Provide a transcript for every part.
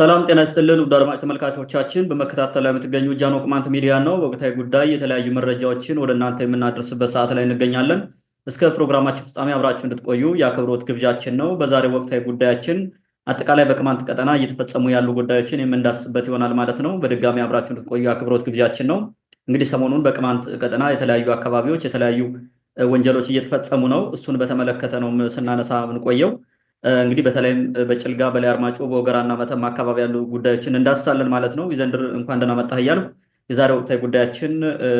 ሰላም ጤና ይስጥልን ውድ አድማጭ ተመልካቾቻችን፣ በመከታተል ላይ የምትገኙ ጃኖ ቅማንት ሚዲያ ነው። ወቅታዊ ጉዳይ የተለያዩ መረጃዎችን ወደ እናንተ የምናደርስበት ሰዓት ላይ እንገኛለን። እስከ ፕሮግራማችን ፍጻሜ አብራችሁ እንድትቆዩ የአክብሮት ግብዣችን ነው። በዛሬው ወቅታዊ ጉዳያችን አጠቃላይ በቅማንት ቀጠና እየተፈጸሙ ያሉ ጉዳዮችን የምንዳስበት ይሆናል ማለት ነው። በድጋሚ አብራችሁ እንድትቆዩ የአክብሮት ግብዣችን ነው። እንግዲህ ሰሞኑን በቅማንት ቀጠና የተለያዩ አካባቢዎች የተለያዩ ወንጀሎች እየተፈጸሙ ነው። እሱን በተመለከተ ነው ስናነሳ የምንቆየው። እንግዲህ በተለይም በጭልጋ በላይ አርማጮ በወገራና መተማ አካባቢ ያሉ ጉዳዮችን እንዳስሳለን ማለት ነው። ይዘንድር እንኳን ደህና መጣህ እያልኩ የዛሬ ወቅታዊ ጉዳያችን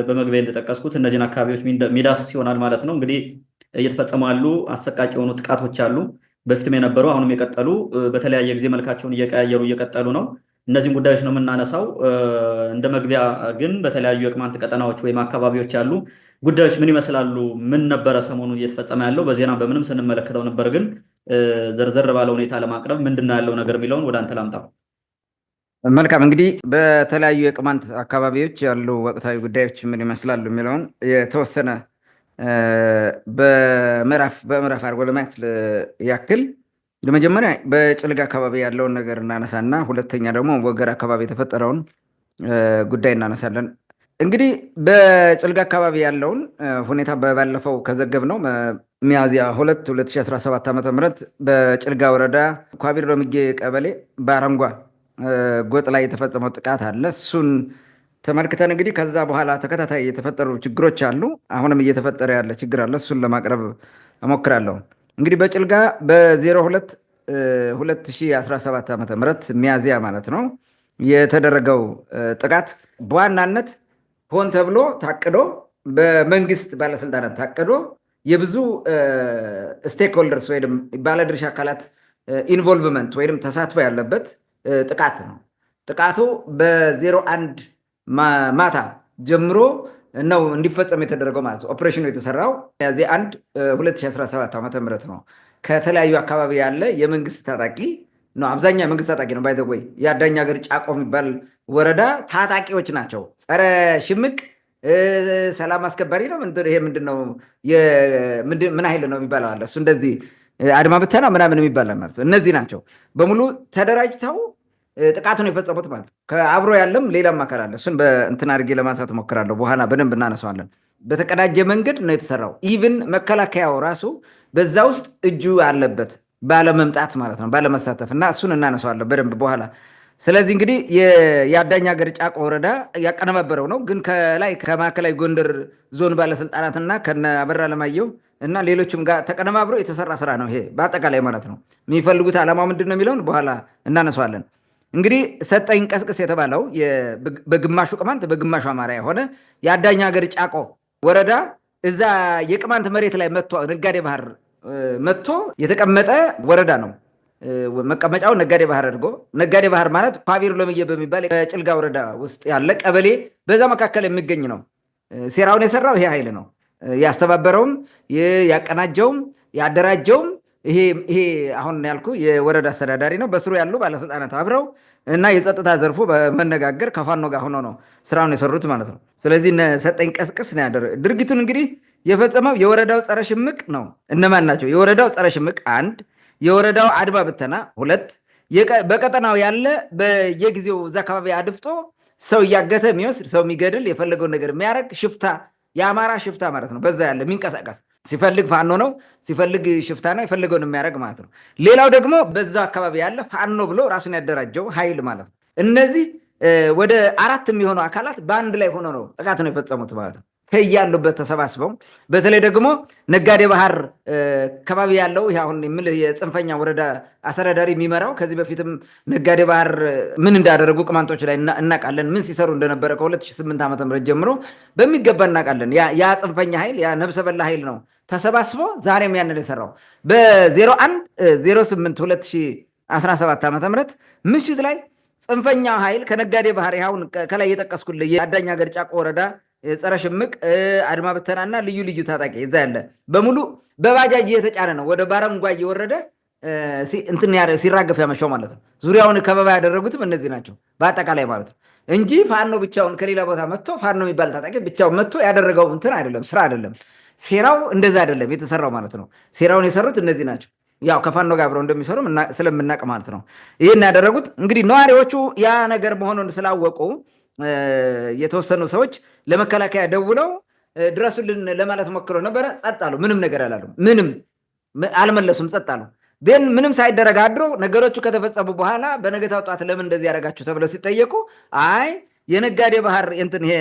በመግቢያ እንደጠቀስኩት እነዚህን አካባቢዎች ሚዳስስ ይሆናል ማለት ነው። እንግዲህ እየተፈጸሙ ያሉ አሰቃቂ የሆኑ ጥቃቶች አሉ። በፊትም የነበሩ አሁንም የቀጠሉ በተለያየ ጊዜ መልካቸውን እየቀያየሩ እየቀጠሉ ነው። እነዚህን ጉዳዮች ነው የምናነሳው። እንደ መግቢያ ግን በተለያዩ የቅማንት ቀጠናዎች ወይም አካባቢዎች ያሉ ጉዳዮች ምን ይመስላሉ? ምን ነበረ ሰሞኑን እየተፈጸመ ያለው? በዜና በምንም ስንመለከተው ነበር፣ ግን ዘርዘር ባለ ሁኔታ ለማቅረብ ምንድነው ያለው ነገር የሚለውን ወደ አንተ ላምጣው። መልካም። እንግዲህ በተለያዩ የቅማንት አካባቢዎች ያሉ ወቅታዊ ጉዳዮች ምን ይመስላሉ የሚለውን የተወሰነ በምዕራፍ አድርጎ ለማየት ያክል ለመጀመሪያ በጭልጋ አካባቢ ያለውን ነገር እናነሳና ሁለተኛ ደግሞ ወገር አካባቢ የተፈጠረውን ጉዳይ እናነሳለን። እንግዲህ በጭልጋ አካባቢ ያለውን ሁኔታ ባለፈው ከዘገብ ነው ሚያዝያ 2 2017 ዓ.ም በጭልጋ ወረዳ ኳቢር ሎሚጌ ቀበሌ በአረንጓ ጎጥ ላይ የተፈጸመው ጥቃት አለ። እሱን ተመልክተን እንግዲህ ከዛ በኋላ ተከታታይ የተፈጠሩ ችግሮች አሉ። አሁንም እየተፈጠረ ያለ ችግር አለ። እሱን ለማቅረብ እሞክራለሁ። እንግዲህ በጭልጋ በ02 2017 ዓ.ም ሚያዝያ ማለት ነው የተደረገው ጥቃት በዋናነት ሆን ተብሎ ታቅዶ በመንግስት ባለስልጣናት ታቅዶ የብዙ ስቴክሆልደርስ ወይም ባለድርሻ አካላት ኢንቮልቭመንት ወይም ተሳትፎ ያለበት ጥቃት ነው። ጥቃቱ በ01 ማታ ጀምሮ ነው እንዲፈጸም የተደረገው ማለት ነው። ኦፕሬሽኑ የተሰራው ሚያዝያ 1 2017 ዓ.ም ነው። ከተለያዩ አካባቢ ያለ የመንግስት ታጣቂ ነው። አብዛኛው የመንግስት ታጣቂ ነው። ባይዘወይ የአዳኝ ሀገር ጫቆ የሚባል ወረዳ ታጣቂዎች ናቸው። ጸረ ሽምቅ ሰላም አስከባሪ ነው። ይሄ ምንድነው? ምን ኃይል ነው የሚባለው አለ። እሱ እንደዚህ አድማ ብተና ምናምን የሚባል ማለት ነው። እነዚህ ናቸው በሙሉ ተደራጅተው ጥቃቱን የፈጸሙት ማለት ነው። ከአብሮ ያለም ሌላም አካል አለ። እሱን በእንትን አድርጌ ለማንሳት እሞክራለሁ። በኋላ በደንብ እናነሳዋለን። በተቀዳጀ መንገድ ነው የተሰራው። ኢቭን መከላከያው ራሱ በዛ ውስጥ እጁ አለበት ባለመምጣት ማለት ነው፣ ባለመሳተፍ እና እሱን እናነሳዋለን በደንብ በኋላ። ስለዚህ እንግዲህ የአዳኝ ሀገር ጫቆ ወረዳ ያቀነባበረው ነው። ግን ከላይ ከማዕከላዊ ጎንደር ዞን ባለስልጣናትና ከነ አበራ ለማየሁ እና ሌሎችም ጋር ተቀነባብሮ የተሰራ ስራ ነው ይሄ በአጠቃላይ ማለት ነው። የሚፈልጉት ዓላማው ምንድን ነው የሚለውን በኋላ እናነሳዋለን። እንግዲህ ሰጠኝ ቀስቅስ የተባለው በግማሹ ቅማንት በግማሹ አማራ የሆነ የአዳኝ ሀገር ጫቆ ወረዳ እዛ የቅማንት መሬት ላይ መጥቶ ነጋዴ ባህር መጥቶ የተቀመጠ ወረዳ ነው። መቀመጫው ነጋዴ ባህር አድርጎ፣ ነጋዴ ባህር ማለት ኳቢር ሎሚጌ በሚባል የጭልጋ ወረዳ ውስጥ ያለ ቀበሌ በዛ መካከል የሚገኝ ነው። ሴራውን የሰራው ይሄ ኃይል ነው። ያስተባበረውም ያቀናጀውም ያደራጀውም ይሄ አሁን ያልኩ የወረዳ አስተዳዳሪ ነው። በስሩ ያሉ ባለስልጣናት አብረው እና የጸጥታ ዘርፉ በመነጋገር ከፋኖ ጋር ሆኖ ነው ስራውን የሰሩት ማለት ነው። ስለዚህ ሰጠኝ ቀስቅስ ነው ያደረገው። ድርጊቱን እንግዲህ የፈጸመው የወረዳው ጸረ ሽምቅ ነው። እነማን ናቸው? የወረዳው ጸረ ሽምቅ 1፣ የወረዳው አድማ ብተና 2፣ በቀጠናው ያለ በየጊዜው እዛ አካባቢ አድፍጦ ሰው እያገተ የሚወስድ ሰው የሚገድል የፈለገውን ነገር የሚያደርግ ሽፍታ፣ የአማራ ሽፍታ ማለት ነው። በዛ ያለ የሚንቀሳቀስ ሲፈልግ ፋኖ ነው፣ ሲፈልግ ሽፍታ ነው፣ የፈለገውን የሚያደርግ ማለት ነው። ሌላው ደግሞ በዛ አካባቢ ያለ ፋኖ ብሎ ራሱን ያደራጀው ኃይል ማለት ነው። እነዚህ ወደ 4 የሚሆኑ አካላት በአንድ ላይ ሆኖ ነው ጥቃት ነው የፈጸሙት ማለት ነው። ከያሉበት ተሰባስበው በተለይ ደግሞ ነጋዴ ባህር አካባቢ ያለው አሁን የጽንፈኛ ወረዳ አስተዳዳሪ የሚመራው ከዚህ በፊትም ነጋዴ ባህር ምን እንዳደረጉ ቅማንቶች ላይ እናውቃለን። ምን ሲሰሩ እንደነበረ ከ2008 ዓ.ም ጀምሮ በሚገባ እናውቃለን። ያ ጽንፈኛ ኃይል ያ ነብሰ በላ ኃይል ነው ተሰባስቦ ዛሬም ያንን የሰራው በ01 08 2017 ዓ.ም ምሽት ላይ ጽንፈኛ ኃይል ከነጋዴ ባህር አሁን ከላይ የጠቀስኩልህ የአዳኝ ሀገር ጫቆ ወረዳ የጸረ ሽምቅ አድማ ብተናና ልዩ ልዩ ታጣቂ እዛ ያለ በሙሉ በባጃጅ የተጫነ ነው ወደ ባረንጓ እየወረደ ሲራገፍ ያመሻው ማለት ነው። ዙሪያውን ከበባ ያደረጉትም እነዚህ ናቸው በአጠቃላይ ማለት ነው እንጂ ፋኖ ብቻውን ከሌላ ቦታ መጥቶ ፋኖ የሚባል ታጣቂ ብቻውን መጥቶ ያደረገው እንትን አይደለም፣ ስራ አይደለም። ሴራው እንደዛ አይደለም የተሰራው ማለት ነው። ሴራውን የሰሩት እነዚህ ናቸው። ያው ከፋኖ ጋር አብረው እንደሚሰሩ ስለምናቅ ማለት ነው። ይህን ያደረጉት እንግዲህ ነዋሪዎቹ ያ ነገር መሆኑን ስላወቁ የተወሰኑ ሰዎች ለመከላከያ ደውለው ድረሱልን ለማለት ሞክረው ነበረ። ጸጥ አሉ። ምንም ነገር አላሉ። ምንም አልመለሱም። ጸጥ አሉ። ግን ምንም ሳይደረግ አድሮ ነገሮቹ ከተፈጸሙ በኋላ በነገታው ጧት ለምን እንደዚህ ያደረጋችሁ ተብለው ሲጠየቁ አይ የነጋዴ ባህር እንትን ይሄ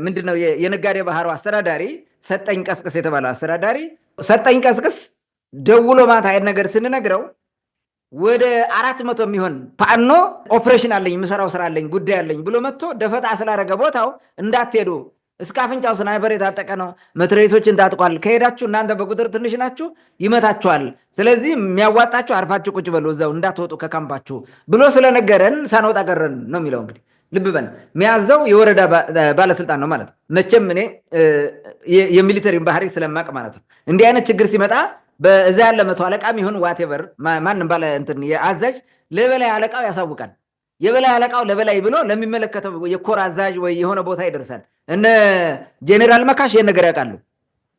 ምንድነው የነጋዴ ባህሩ አስተዳዳሪ ሰጠኝ ቀስቅስ የተባለው አስተዳዳሪ ሰጠኝ ቀስቅስ ደውሎ ማታ አይነት ነገር ስንነግረው ወደ 400 የሚሆን ፋኖ ኦፕሬሽን አለኝ የምሰራው ስራ አለኝ ጉዳይ አለኝ ብሎ መጥቶ ደፈጣ ስላደረገ ቦታው እንዳትሄዱ እስከ አፍንጫው ስናይፐር የታጠቀ ነው፣ መትረየሶችን ታጥቋል፣ ከሄዳችሁ እናንተ በቁጥር ትንሽ ናችሁ ይመታችኋል፣ ስለዚህ የሚያዋጣችሁ አርፋችሁ ቁጭ በሉ እዛው እንዳትወጡ ከካምፓችሁ ብሎ ስለነገረን ሳንወጣ ቀረን ነው የሚለው። እንግዲህ ልብ በል የሚያዘው የወረዳ ባለስልጣን ነው ማለት ነው። መቼም እኔ የሚሊተሪ ባህሪ ስለማቅ ማለት ነው እንዲህ አይነት ችግር ሲመጣ በዛ ያለ መቶ አለቃም ይሁን ዋቴቨር ማንም ባለ እንትን የአዛዥ ለበላይ አለቃው ያሳውቃል። የበላይ አለቃው ለበላይ ብሎ ለሚመለከተው የኮር አዛዥ ወይ የሆነ ቦታ ይደርሳል። እነ ጄኔራል መካሽ ይሄን ነገር ያውቃሉ፣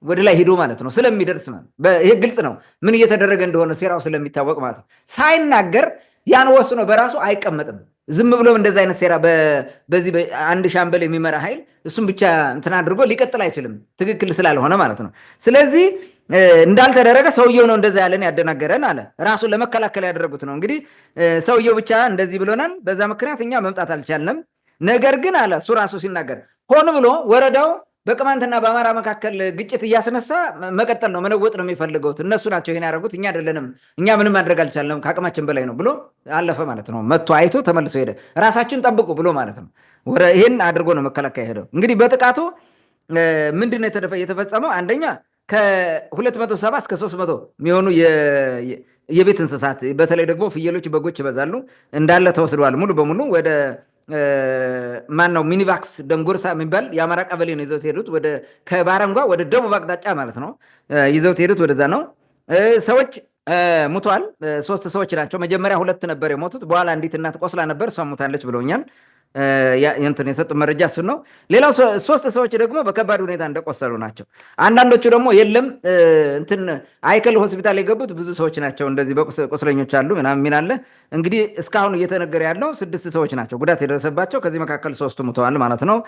ወደ ላይ ሂዶ ማለት ነው ስለሚደርስ ማለት ይሄ ግልጽ ነው። ምን እየተደረገ እንደሆነ ሴራው ስለሚታወቅ ማለት ነው። ሳይናገር ያን ወስኖ በራሱ አይቀመጥም። ዝም ብሎም እንደዛ አይነት ሴራ በዚህ አንድ ሻምበል የሚመራ ኃይል እሱም ብቻ እንትን አድርጎ ሊቀጥል አይችልም፣ ትክክል ስላልሆነ ማለት ነው። ስለዚህ እንዳልተደረገ ሰውየው ነው እንደዛ ያለን ያደናገረን አለ። ራሱን ለመከላከል ያደረጉት ነው። እንግዲህ ሰውየው ብቻ እንደዚህ ብሎናል፣ በዛ ምክንያት እኛ መምጣት አልቻልንም። ነገር ግን አለ እሱ ራሱ ሲናገር ሆን ብሎ ወረዳው በቅማንትና በአማራ መካከል ግጭት እያስነሳ መቀጠል ነው መነወጥ ነው የሚፈልገው። እነሱ ናቸው ይሄን ያደረጉት፣ እኛ አይደለንም፣ እኛ ምንም ማድረግ አልቻልንም፣ ከአቅማችን በላይ ነው ብሎ አለፈ ማለት ነው። መጥቶ አይቶ ተመልሶ ሄደ። ራሳችሁን ጠብቁ ብሎ ማለት ነው። ይሄን አድርጎ ነው መከላከያ ሄደው። እንግዲህ በጥቃቱ ምንድነው የተፈጸመው? አንደኛ ከ270 እስከ 300 የሚሆኑ የቤት እንስሳት በተለይ ደግሞ ፍየሎች፣ በጎች ይበዛሉ እንዳለ ተወስደዋል። ሙሉ በሙሉ ወደ ማን ነው ሚኒባክስ ደንጎርሳ የሚባል የአማራ ቀበሌ ነው ይዘውት ሄዱት። ከባረንጓ ወደ ደቡብ አቅጣጫ ማለት ነው ይዘውት ሄዱት። ወደዛ ነው። ሰዎች ሙተዋል። 3 ሰዎች ናቸው። መጀመሪያ 2 ነበር የሞቱት። በኋላ አንዲት እናት ቆስላ ነበር፣ እሷ ሙታለች ብለውኛል። እንትን የሰጡ መረጃ እሱን ነው። ሌላው 3 ሰዎች ደግሞ በከባድ ሁኔታ እንደቆሰሉ ናቸው። አንዳንዶቹ ደግሞ የለም እንትን አይከል ሆስፒታል የገቡት ብዙ ሰዎች ናቸው፣ እንደዚህ በቁስለኞች አሉ ምናምን ሚናለ። እንግዲህ እስካሁን እየተነገረ ያለው 6 ሰዎች ናቸው ጉዳት የደረሰባቸው። ከዚህ መካከል 3 ሙተዋል ማለት ነው።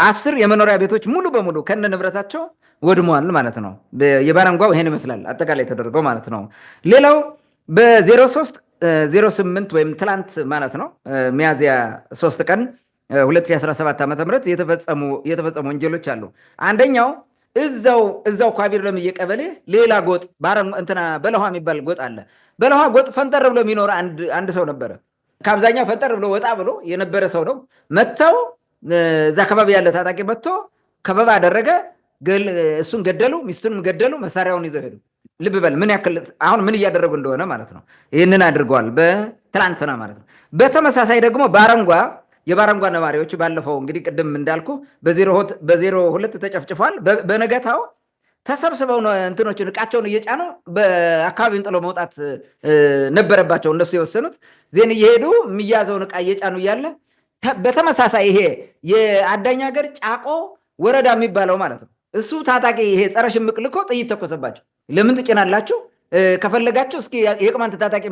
10 የመኖሪያ ቤቶች ሙሉ በሙሉ ከነ ንብረታቸው ወድመዋል ማለት ነው። የባረንጓው ይሄን ይመስላል አጠቃላይ ተደርገው ማለት ነው። ሌላው በ03 08 ወይም ትላንት ማለት ነው ሚያዝያ 3 ቀን 2017 ዓ.ም የተፈጸሙ ወንጀሎች አሉ። አንደኛው እዛው ኳቢር ለምየ ቀበሌ ሌላ ጎጥ እንትና በለሃ የሚባል ጎጥ አለ። በለሃ ጎጥ ፈንጠር ብሎ የሚኖር አንድ ሰው ነበረ። ከአብዛኛው ፈንጠር ብሎ ወጣ ብሎ የነበረ ሰው ነው። መጥተው እዛ አካባቢ ያለ ታጣቂ መጥቶ ከበባ አደረገ። እሱን ገደሉ፣ ሚስቱንም ገደሉ፣ መሳሪያውን ይዘው ሄዱ። ልብ በል ምን ያክል አሁን ምን እያደረጉ እንደሆነ ማለት ነው። ይህንን አድርገዋል በትላንትና ማለት ነው። በተመሳሳይ ደግሞ የባረንጓ ነዋሪዎች ባለፈው እንግዲህ ቅድም እንዳልኩ በ02 ተጨፍጭፏል። በነገታው ተሰብስበው እንትኖችን እቃቸውን እየጫኑ በአካባቢውን ጥለው መውጣት ነበረባቸው እነሱ የወሰኑት። ዜን እየሄዱ የሚያዘውን እቃ እየጫኑ እያለ በተመሳሳይ ይሄ የአዳኝ ሀገር ጫቆ ወረዳ የሚባለው ማለት ነው እሱ ታጣቂ ይሄ ጸረ ሽምቅ ልኮ ጥይት ተኮሰባቸው። ለምን ትጭናላችሁ? ከፈለጋችሁ እስኪ የቅማንት ታጣቂ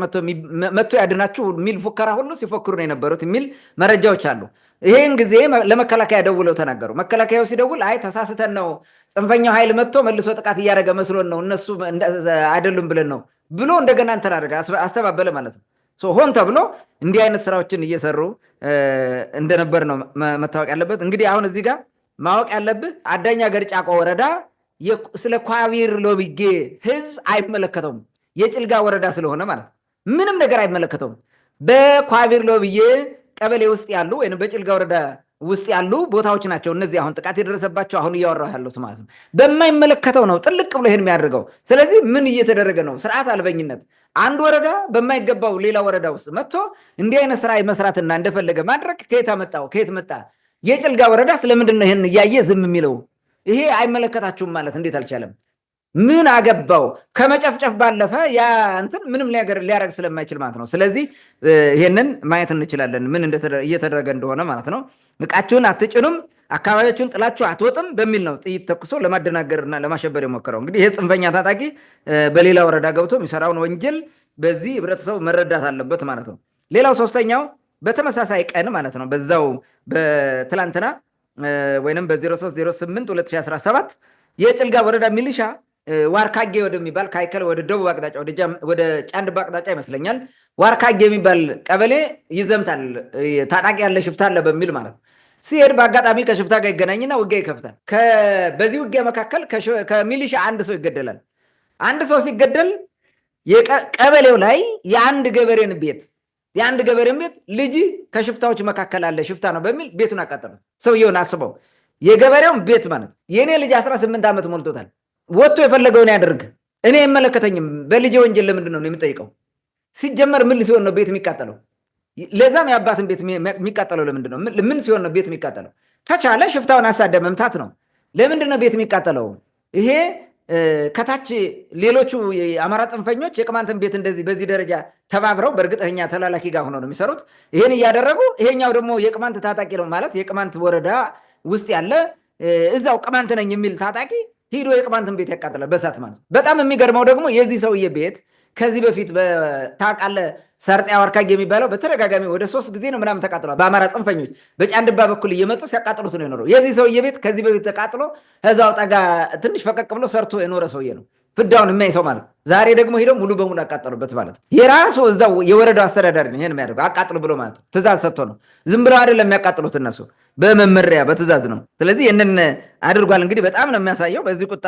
መጥቶ ያድናችሁ የሚል ፉከራ ሁሉ ሲፎክሩ ነው የነበሩት የሚል መረጃዎች አሉ። ይሄን ጊዜ ለመከላከያ ደውለው ተናገሩ። መከላከያው ሲደውል አይ ተሳስተን ነው፣ ጽንፈኛው ኃይል መጥቶ መልሶ ጥቃት እያደረገ መስሎን ነው፣ እነሱ አይደሉም ብለን ነው ብሎ እንደገና እንትን አደረገ፣ አስተባበለ ማለት ነው። ሆን ተብሎ እንዲህ አይነት ስራዎችን እየሰሩ እንደነበር ነው መታወቅ ያለበት። እንግዲህ አሁን እዚህ ጋር ማወቅ ያለብህ አዳኝ ሀገር ጫቆ ወረዳ ስለ ኳቢር ሎሚጌ ህዝብ አይመለከተውም። የጭልጋ ወረዳ ስለሆነ ማለት ምንም ነገር አይመለከተውም። በኳቢር ሎሚጌ ቀበሌ ውስጥ ያሉ ወይም በጭልጋ ወረዳ ውስጥ ያሉ ቦታዎች ናቸው እነዚህ አሁን ጥቃት የደረሰባቸው አሁን እያወራሁ ያለሁት ማለት ነው። በማይመለከተው ነው ጥልቅ ብሎ ይሄን የሚያደርገው። ስለዚህ ምን እየተደረገ ነው? ስርዓት አልበኝነት። አንድ ወረዳ በማይገባው ሌላ ወረዳ ውስጥ መጥቶ እንዲህ አይነት ስራ መስራትና እንደፈለገ ማድረግ ከየት መጣ? የጭልጋ ወረዳ ስለምንድን ነው ይሄን እያየ ዝም የሚለው? ይሄ አይመለከታችሁም ማለት እንዴት አልቻለም? ምን አገባው? ከመጨፍጨፍ ባለፈ ያ እንትን ምንም ሊያደርግ ስለማይችል ማለት ነው። ስለዚህ ይሄንን ማየት እንችላለን ምን እየተደረገ እንደሆነ ማለት ነው። እቃችሁን አትጭኑም፣ አካባቢዎቹን ጥላችሁ አትወጥም በሚል ነው ጥይት ተኩሶ ለማደናገርና ለማሸበር የሞከረው። እንግዲህ ይሄ ጽንፈኛ ታጣቂ በሌላ ወረዳ ገብቶ የሚሰራውን ወንጀል በዚህ ህብረተሰቡ መረዳት አለበት ማለት ነው። ሌላው ሶስተኛው በተመሳሳይ ቀን ማለት ነው በዛው በትላንትና ወይንም በ03/08/2017 የጭልጋ ወረዳ ሚሊሻ ዋርካጌ ወደሚባል ካይከል ወደ ደቡብ አቅጣጫ ወደ ጫንድባ አቅጣጫ ይመስለኛል ዋርካጌ የሚባል ቀበሌ ይዘምታል። ታጣቂ ያለ ሽፍታ አለ በሚል ማለት ነው። ሲሄድ በአጋጣሚ ከሽፍታ ጋር ይገናኝና ውጊያ ይከፍታል። በዚህ ውጊያ መካከል ከሚሊሻ አንድ ሰው ይገደላል። አንድ ሰው ሲገደል ቀበሌው ላይ የአንድ ገበሬን ቤት ልጅ ከሽፍታዎች መካከል አለ ሽፍታ ነው በሚል ቤቱን አቃጠሉ። ሰውየውን አስበው፣ የገበሬውን ቤት ማለት የእኔ ልጅ 18 ዓመት ሞልቶታል፣ ወጥቶ የፈለገውን ያደርግ፣ እኔ አይመለከተኝም፣ በልጄ ወንጀል ለምንድን ነው የሚጠይቀው? ሲጀመር ምን ሲሆን ነው ቤት የሚቃጠለው? ለዛም የአባትን ቤት የሚቃጠለው ለምንድን ነው? ምን ሲሆን ነው ቤት የሚቃጠለው? ከቻለ ሽፍታውን አሳደ መምታት ነው። ለምንድን ነው ቤት የሚቃጠለው? ይሄ ከታች ሌሎቹ የአማራ ጽንፈኞች የቅማንትን ቤት እንደዚህ በዚህ ደረጃ ተባብረው በእርግጠኛ ተላላኪ ጋር ሆነው ነው የሚሰሩት። ይህን እያደረጉ ይሄኛው ደግሞ የቅማንት ታጣቂ ነው ማለት የቅማንት ወረዳ ውስጥ ያለ እዛው ቅማንት ነኝ የሚል ታጣቂ ሂዶ የቅማንትን ቤት ያቃጥላል በሳት ማለት። በጣም የሚገርመው ደግሞ የዚህ ሰውዬ ቤት ከዚህ በፊት ታውቃለህ ሰርጤ ዋርካጌ የሚባለው በተደጋጋሚ ወደ 3 ጊዜ ነው ምናምን ተቃጥሏል። በአማራ ጽንፈኞች በጫንድባ በኩል እየመጡ ሲያቃጥሉት ነው የኖረው። የዚህ ሰውዬ ቤት ከዚህ በፊት ተቃጥሎ እዛው ጠጋ ትንሽ ፈቀቅ ብሎ ሰርቶ የኖረ ሰውዬ ነው፣ ፍዳውን የሚያይ ሰው ማለት። ዛሬ ደግሞ ሄደው ሙሉ በሙሉ አቃጠሉበት ማለት ነው። የራሱ እዛው የወረዳው አስተዳዳሪ ነው ይሄን የሚያደርገው፣ አቃጥሉ ብሎ ማለት ነው። ትእዛዝ ሰጥቶ ነው፣ ዝም ብለው አይደለም የሚያቃጥሉት እነሱ በመመሪያ በትእዛዝ ነው። ስለዚህ ይህንን አድርጓል። እንግዲህ በጣም ነው የሚያሳየው በዚህ ቁጣ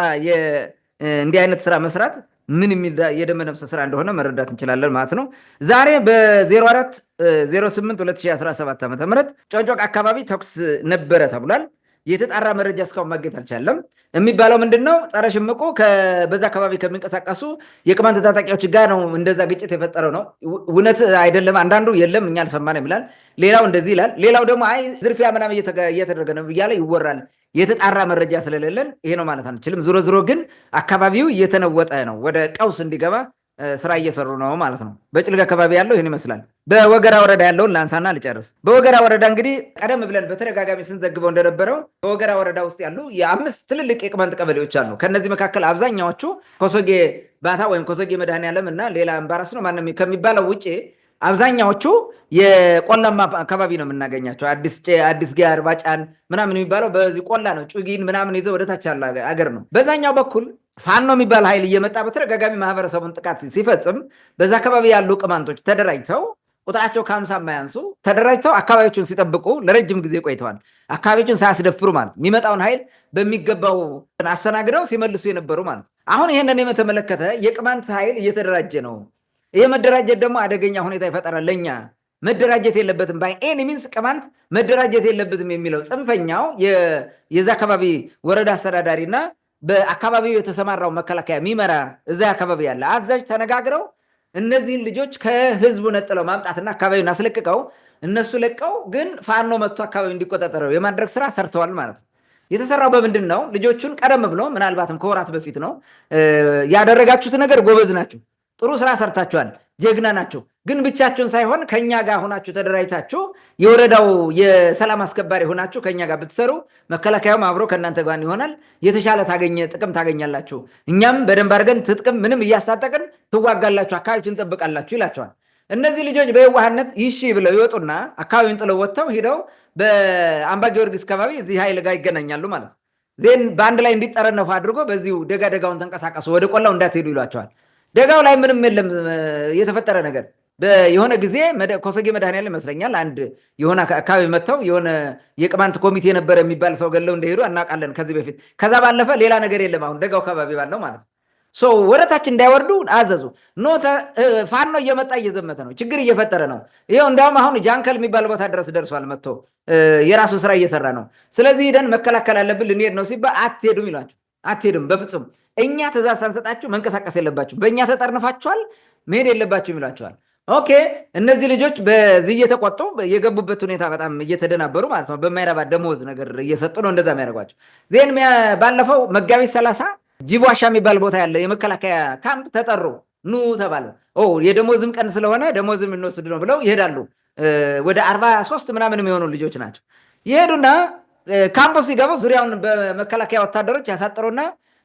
እንዲህ አይነት ስራ መስራት ምን የደመ ነፍስ ስራ እንደሆነ መረዳት እንችላለን ማለት ነው። ዛሬ በ04/08/2017 ዓ.ም ጮንጮቅ አካባቢ ተኩስ ነበረ ተብሏል። የተጣራ መረጃ እስካሁን ማግኘት አልቻለም። የሚባለው ምንድነው? ጸረ ሽምቁ በዛ አካባቢ ከሚንቀሳቀሱ የቅማንት ታጣቂዎች ጋር ነው እንደዛ ግጭት የፈጠረው ነው። እውነት አይደለም። አንዳንዱ የለም እኛ አልሰማንም ይላል፣ ሌላው እንደዚህ ይላል፣ ሌላው ደግሞ አይ ዝርፊያ ምናምን እየተደረገ ነው እያለ ይወራል። የተጣራ መረጃ ስለሌለን ይሄ ነው ማለት አንችልም። ዞሮ ዞሮ ግን አካባቢው እየተነወጠ ነው፣ ወደ ቀውስ እንዲገባ ስራ እየሰሩ ነው ማለት ነው። በጭልጋ አካባቢ ያለው ይህን ይመስላል። በወገራ ወረዳ ያለውን ላንሳና ልጨርስ። በወገራ ወረዳ እንግዲህ ቀደም ብለን በተደጋጋሚ ስንዘግበው እንደነበረው በወገራ ወረዳ ውስጥ ያሉ የ5 ትልልቅ የቅማንት ቀበሌዎች አሉ። ከነዚህ መካከል አብዛኛዎቹ ኮሶጌ ባታ ወይም ኮሶጌ መድኃኔዓለም እና ሌላ አምባራስ ነው ማንም ከሚባለው ውጭ አብዛኛዎቹ የቆላማ አካባቢ ነው የምናገኛቸው። አዲስ ጌ አርባጫን ምናምን የሚባለው በዚህ ቆላ ነው። ጩጊን ምናምን ይዘው ወደታች ያለ አገር ነው። በዛኛው በኩል ፋኖ የሚባል ኃይል እየመጣ በተደጋጋሚ ማህበረሰቡን ጥቃት ሲፈጽም በዛ አካባቢ ያሉ ቅማንቶች ተደራጅተው ቁጥራቸው ከ50 የማያንሱ ተደራጅተው አካባቢዎችን ሲጠብቁ ለረጅም ጊዜ ቆይተዋል። አካባቢዎችን ሳያስደፍሩ ማለት የሚመጣውን ኃይል በሚገባው አስተናግደው ሲመልሱ የነበሩ ማለት። አሁን ይህንን የተመለከተ የቅማንት ኃይል እየተደራጀ ነው። ይህ መደራጀት ደግሞ አደገኛ ሁኔታ ይፈጠራል። ለኛ መደራጀት የለበትም ባይ ኤኒ ሚንስ ቅማንት መደራጀት የለበትም የሚለው ጽንፈኛው የዛ አካባቢ ወረዳ አስተዳዳሪና በአካባቢው የተሰማራው መከላከያ የሚመራ እዛ አካባቢ ያለ አዛዥ ተነጋግረው እነዚህን ልጆች ከህዝቡ ነጥለው ማምጣትና አካባቢውን አስለቅቀው እነሱ ለቀው ግን ፋኖ መጥቶ አካባቢ እንዲቆጣጠረው የማድረግ ስራ ሰርተዋል ማለት ነው። የተሰራው በምንድን ነው? ልጆቹን ቀደም ብሎ ምናልባትም ከወራት በፊት ነው ያደረጋችሁት ነገር ጎበዝ ናችሁ፣ ጥሩ ስራ ሰርታችኋል፣ ጀግና ናቸው። ግን ብቻችሁን ሳይሆን ከኛ ጋር ሆናችሁ ተደራጅታችሁ የወረዳው የሰላም አስከባሪ ሆናችሁ ከኛ ጋር ብትሰሩ መከላከያውም አብሮ ከእናንተ ጋር ይሆናል፣ የተሻለ ጥቅም ታገኛላችሁ። እኛም በደንብ አድርገን ትጥቅም ምንም እያስታጠቅን ትዋጋላችሁ፣ አካባቢዎችን እንጠብቃላችሁ ይላቸዋል። እነዚህ ልጆች በየዋህነት ይሺ ብለው ይወጡና አካባቢውን ጥለው ወጥተው ሂደው በአምባ ጊዮርጊስ አካባቢ እዚህ ኃይል ጋር ይገናኛሉ ማለት ነው። ዜን በአንድ ላይ እንዲጠረነፉ አድርጎ በዚሁ ደጋውን ተንቀሳቀሱ፣ ወደ ቆላው እንዳትሄዱ ይሏቸዋል። ደጋው ላይ ምንም የለም የተፈጠረ ነገር። የሆነ ጊዜ ኮሶጌ መድኃኔዓለም ይመስለኛል አንድ የሆነ አካባቢ መጥተው የሆነ የቅማንት ኮሚቴ ነበረ የሚባል ሰው ገለው እንደሄዱ እናውቃለን ከዚህ በፊት። ከዛ ባለፈ ሌላ ነገር የለም። አሁን ደጋው አካባቢ ባለው ማለት ነው። ወደታች እንዳይወርዱ አዘዙ። ፋኖ እየመጣ እየዘመተ ነው፣ ችግር እየፈጠረ ነው። ይኸው እንዲያውም አሁን ጃንከል የሚባል ቦታ ድረስ ደርሷል። መጥቶ የራሱን ስራ እየሰራ ነው። ስለዚህ ሂደን መከላከል አለብን ልንሄድ ነው ሲባል አትሄዱም ይሏቸው። አትሄዱም በፍጹም እኛ ትእዛዝ ሳንሰጣችሁ መንቀሳቀስ የለባችሁ፣ በእኛ ተጠርንፋችኋል፣ መሄድ የለባችሁም ይሏቸዋል። ኦኬ እነዚህ ልጆች በዚህ እየተቆጡ የገቡበት ሁኔታ በጣም እየተደናበሩ ማለት ነው። በማይረባ ደሞዝ ነገር እየሰጡ ነው እንደዛ የሚያደርጓቸው። ዜን ባለፈው መጋቢት 30 ጅቧሻ የሚባል ቦታ ያለ የመከላከያ ካምፕ ተጠሩ፣ ኑ ተባለ። የደሞዝም ቀን ስለሆነ ደሞዝም እንወስድ ነው ብለው ይሄዳሉ። ወደ 43 ምናምን የሚሆኑ ልጆች ናቸው። ይሄዱና ካምፖስ ሲገቡ ዙሪያውን በመከላከያ ወታደሮች ያሳጥሩና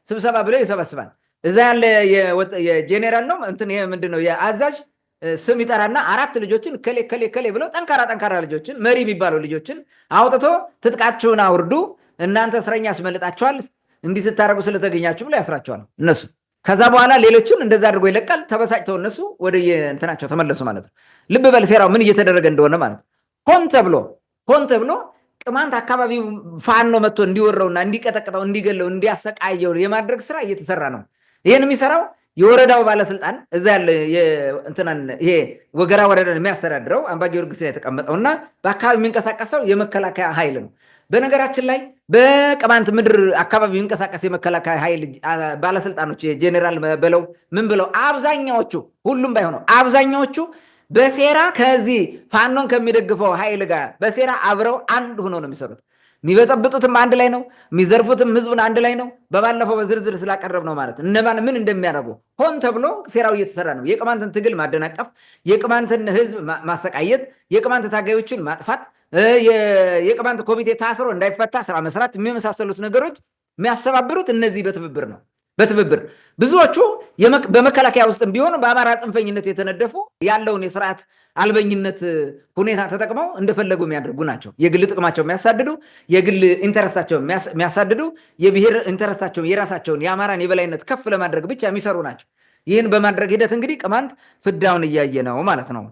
ስብሰባ ብለው ይሰበስባል። እዛ ያለ የጄኔራል ነው እንትን ይሄ ምንድነው የአዛዥ ስም ይጠራና 4 ልጆችን ከሌ ብለው ጠንካራ ልጆችን መሪ የሚባሉ ልጆችን አውጥቶ ትጥቃችሁን አውርዱ፣ እናንተ እስረኛ ያስመልጣችኋል፣ እንዲህ ስታደርጉ ስለተገኛችሁ ብሎ ያስራቸዋል እነሱ። ከዛ በኋላ ሌሎችን እንደዛ አድርጎ ይለቃል። ተበሳጭተው እነሱ ወደ እንትናቸው ተመለሱ ማለት ነው። ልብ በል ሴራው ምን እየተደረገ እንደሆነ ማለት ነው። ሆን ተብሎ ቅማንት አካባቢው ፋኖ መጥቶ እንዲወረውና እንዲቀጠቅጠው እንዲገለው እንዲያሰቃየው የማድረግ ስራ እየተሰራ ነው። ይህን የሚሰራው የወረዳው ባለስልጣን እዛ ያለ ይሄ ወገራ ወረዳን የሚያስተዳድረው አምባ ጊዮርጊስ ላይ የተቀመጠውና በአካባቢ የሚንቀሳቀሰው የመከላከያ ኃይል ነው። በነገራችን ላይ በቅማንት ምድር አካባቢ የሚንቀሳቀስ የመከላከያ ኃይል ባለስልጣኖች የጄኔራል በለው ምን ብለው አብዛኛዎቹ ሁሉም ባይሆነው አብዛኛዎቹ በሴራ ከዚህ ፋኖን ከሚደግፈው ኃይል ጋር በሴራ አብረው አንድ ሆኖ ነው የሚሰሩት። የሚበጠብጡትም አንድ ላይ ነው፣ የሚዘርፉትም ህዝቡን አንድ ላይ ነው። በባለፈው በዝርዝር ስላቀረብ ነው ማለት እነማን ምን እንደሚያደርጉ ሆን ተብሎ ሴራው እየተሰራ ነው። የቅማንትን ትግል ማደናቀፍ፣ የቅማንትን ህዝብ ማሰቃየት፣ የቅማንት ታጋዮችን ማጥፋት፣ የቅማንት ኮሚቴ ታስሮ እንዳይፈታ ስራ መስራት፣ የሚመሳሰሉት ነገሮች የሚያስተባብሩት እነዚህ በትብብር ነው። ብዙዎቹ በመከላከያ ውስጥም ቢሆኑ በአማራ ጽንፈኝነት የተነደፉ ያለውን የስርዓት አልበኝነት ሁኔታ ተጠቅመው እንደፈለጉ የሚያደርጉ ናቸው። የግል ጥቅማቸው የሚያሳድዱ፣ የግል ኢንተረስታቸው የሚያሳድዱ፣ የብሔር ኢንተረስታቸው የራሳቸውን የአማራን የበላይነት ከፍ ለማድረግ ብቻ የሚሰሩ ናቸው። ይህን በማድረግ ሂደት እንግዲህ ቅማንት ፍዳውን እያየ ነው ማለት ነው።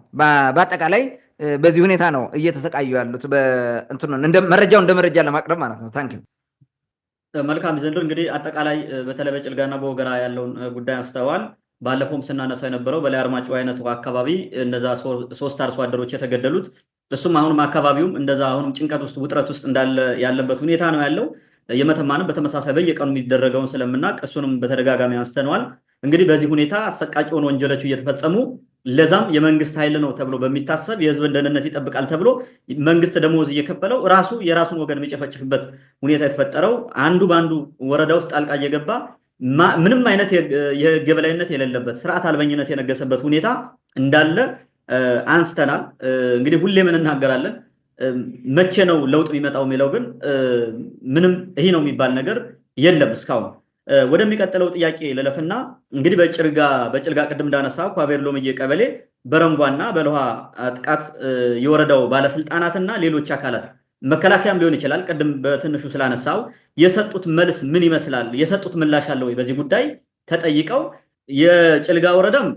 በአጠቃላይ በዚህ ሁኔታ ነው እየተሰቃዩ ያሉት። መረጃው እንደ መረጃ ለማቅረብ ማለት ነው። ታንኪ መልካም ዘንድሮ እንግዲህ አጠቃላይ በተለይ በጭልጋና በወገራ ያለውን ጉዳይ አንስተዋል። ባለፈውም ስናነሳ የነበረው በላይ አርማጭሆ አይነቱ አካባቢ እነዛ 3 አርሶ አደሮች የተገደሉት እሱም አሁንም አካባቢውም እንደዛ አሁንም ጭንቀት ውስጥ ውጥረት ውስጥ እንዳለ ያለበት ሁኔታ ነው ያለው። የመተማንም በተመሳሳይ በየቀኑ የሚደረገውን ስለምናውቅ እሱንም በተደጋጋሚ አንስተነዋል። እንግዲህ በዚህ ሁኔታ አሰቃቂ የሆኑ ወንጀሎች እየተፈጸሙ ለዛም የመንግስት ኃይል ነው ተብሎ በሚታሰብ የህዝብን ደህንነት ይጠብቃል ተብሎ መንግስት ደሞዝ እየከፈለው ራሱ የራሱን ወገን የሚጨፈጭፍበት ሁኔታ የተፈጠረው አንዱ በአንዱ ወረዳ ውስጥ ጣልቃ እየገባ ምንም አይነት የህግ የበላይነት የሌለበት ስርዓት አልበኝነት የነገሰበት ሁኔታ እንዳለ አንስተናል። እንግዲህ ሁሌም እንናገራለን። መቼ ነው ለውጥ የሚመጣው የሚለው ግን ምንም ይሄ ነው የሚባል ነገር የለም እስካሁን። ወደሚቀጥለው ጥያቄ ለለፍና እንግዲህ በጭልጋ ቅድም እንዳነሳ ኳቤር ሎምዬ ቀበሌ በረንጓና በለውሃ ጥቃት የወረዳው ባለስልጣናትና ሌሎች አካላት መከላከያም ሊሆን ይችላል ቅድም በትንሹ ስላነሳው የሰጡት መልስ ምን ይመስላል? የሰጡት ምላሽ አለ ወይ? በዚህ ጉዳይ ተጠይቀው የጭልጋ ወረዳም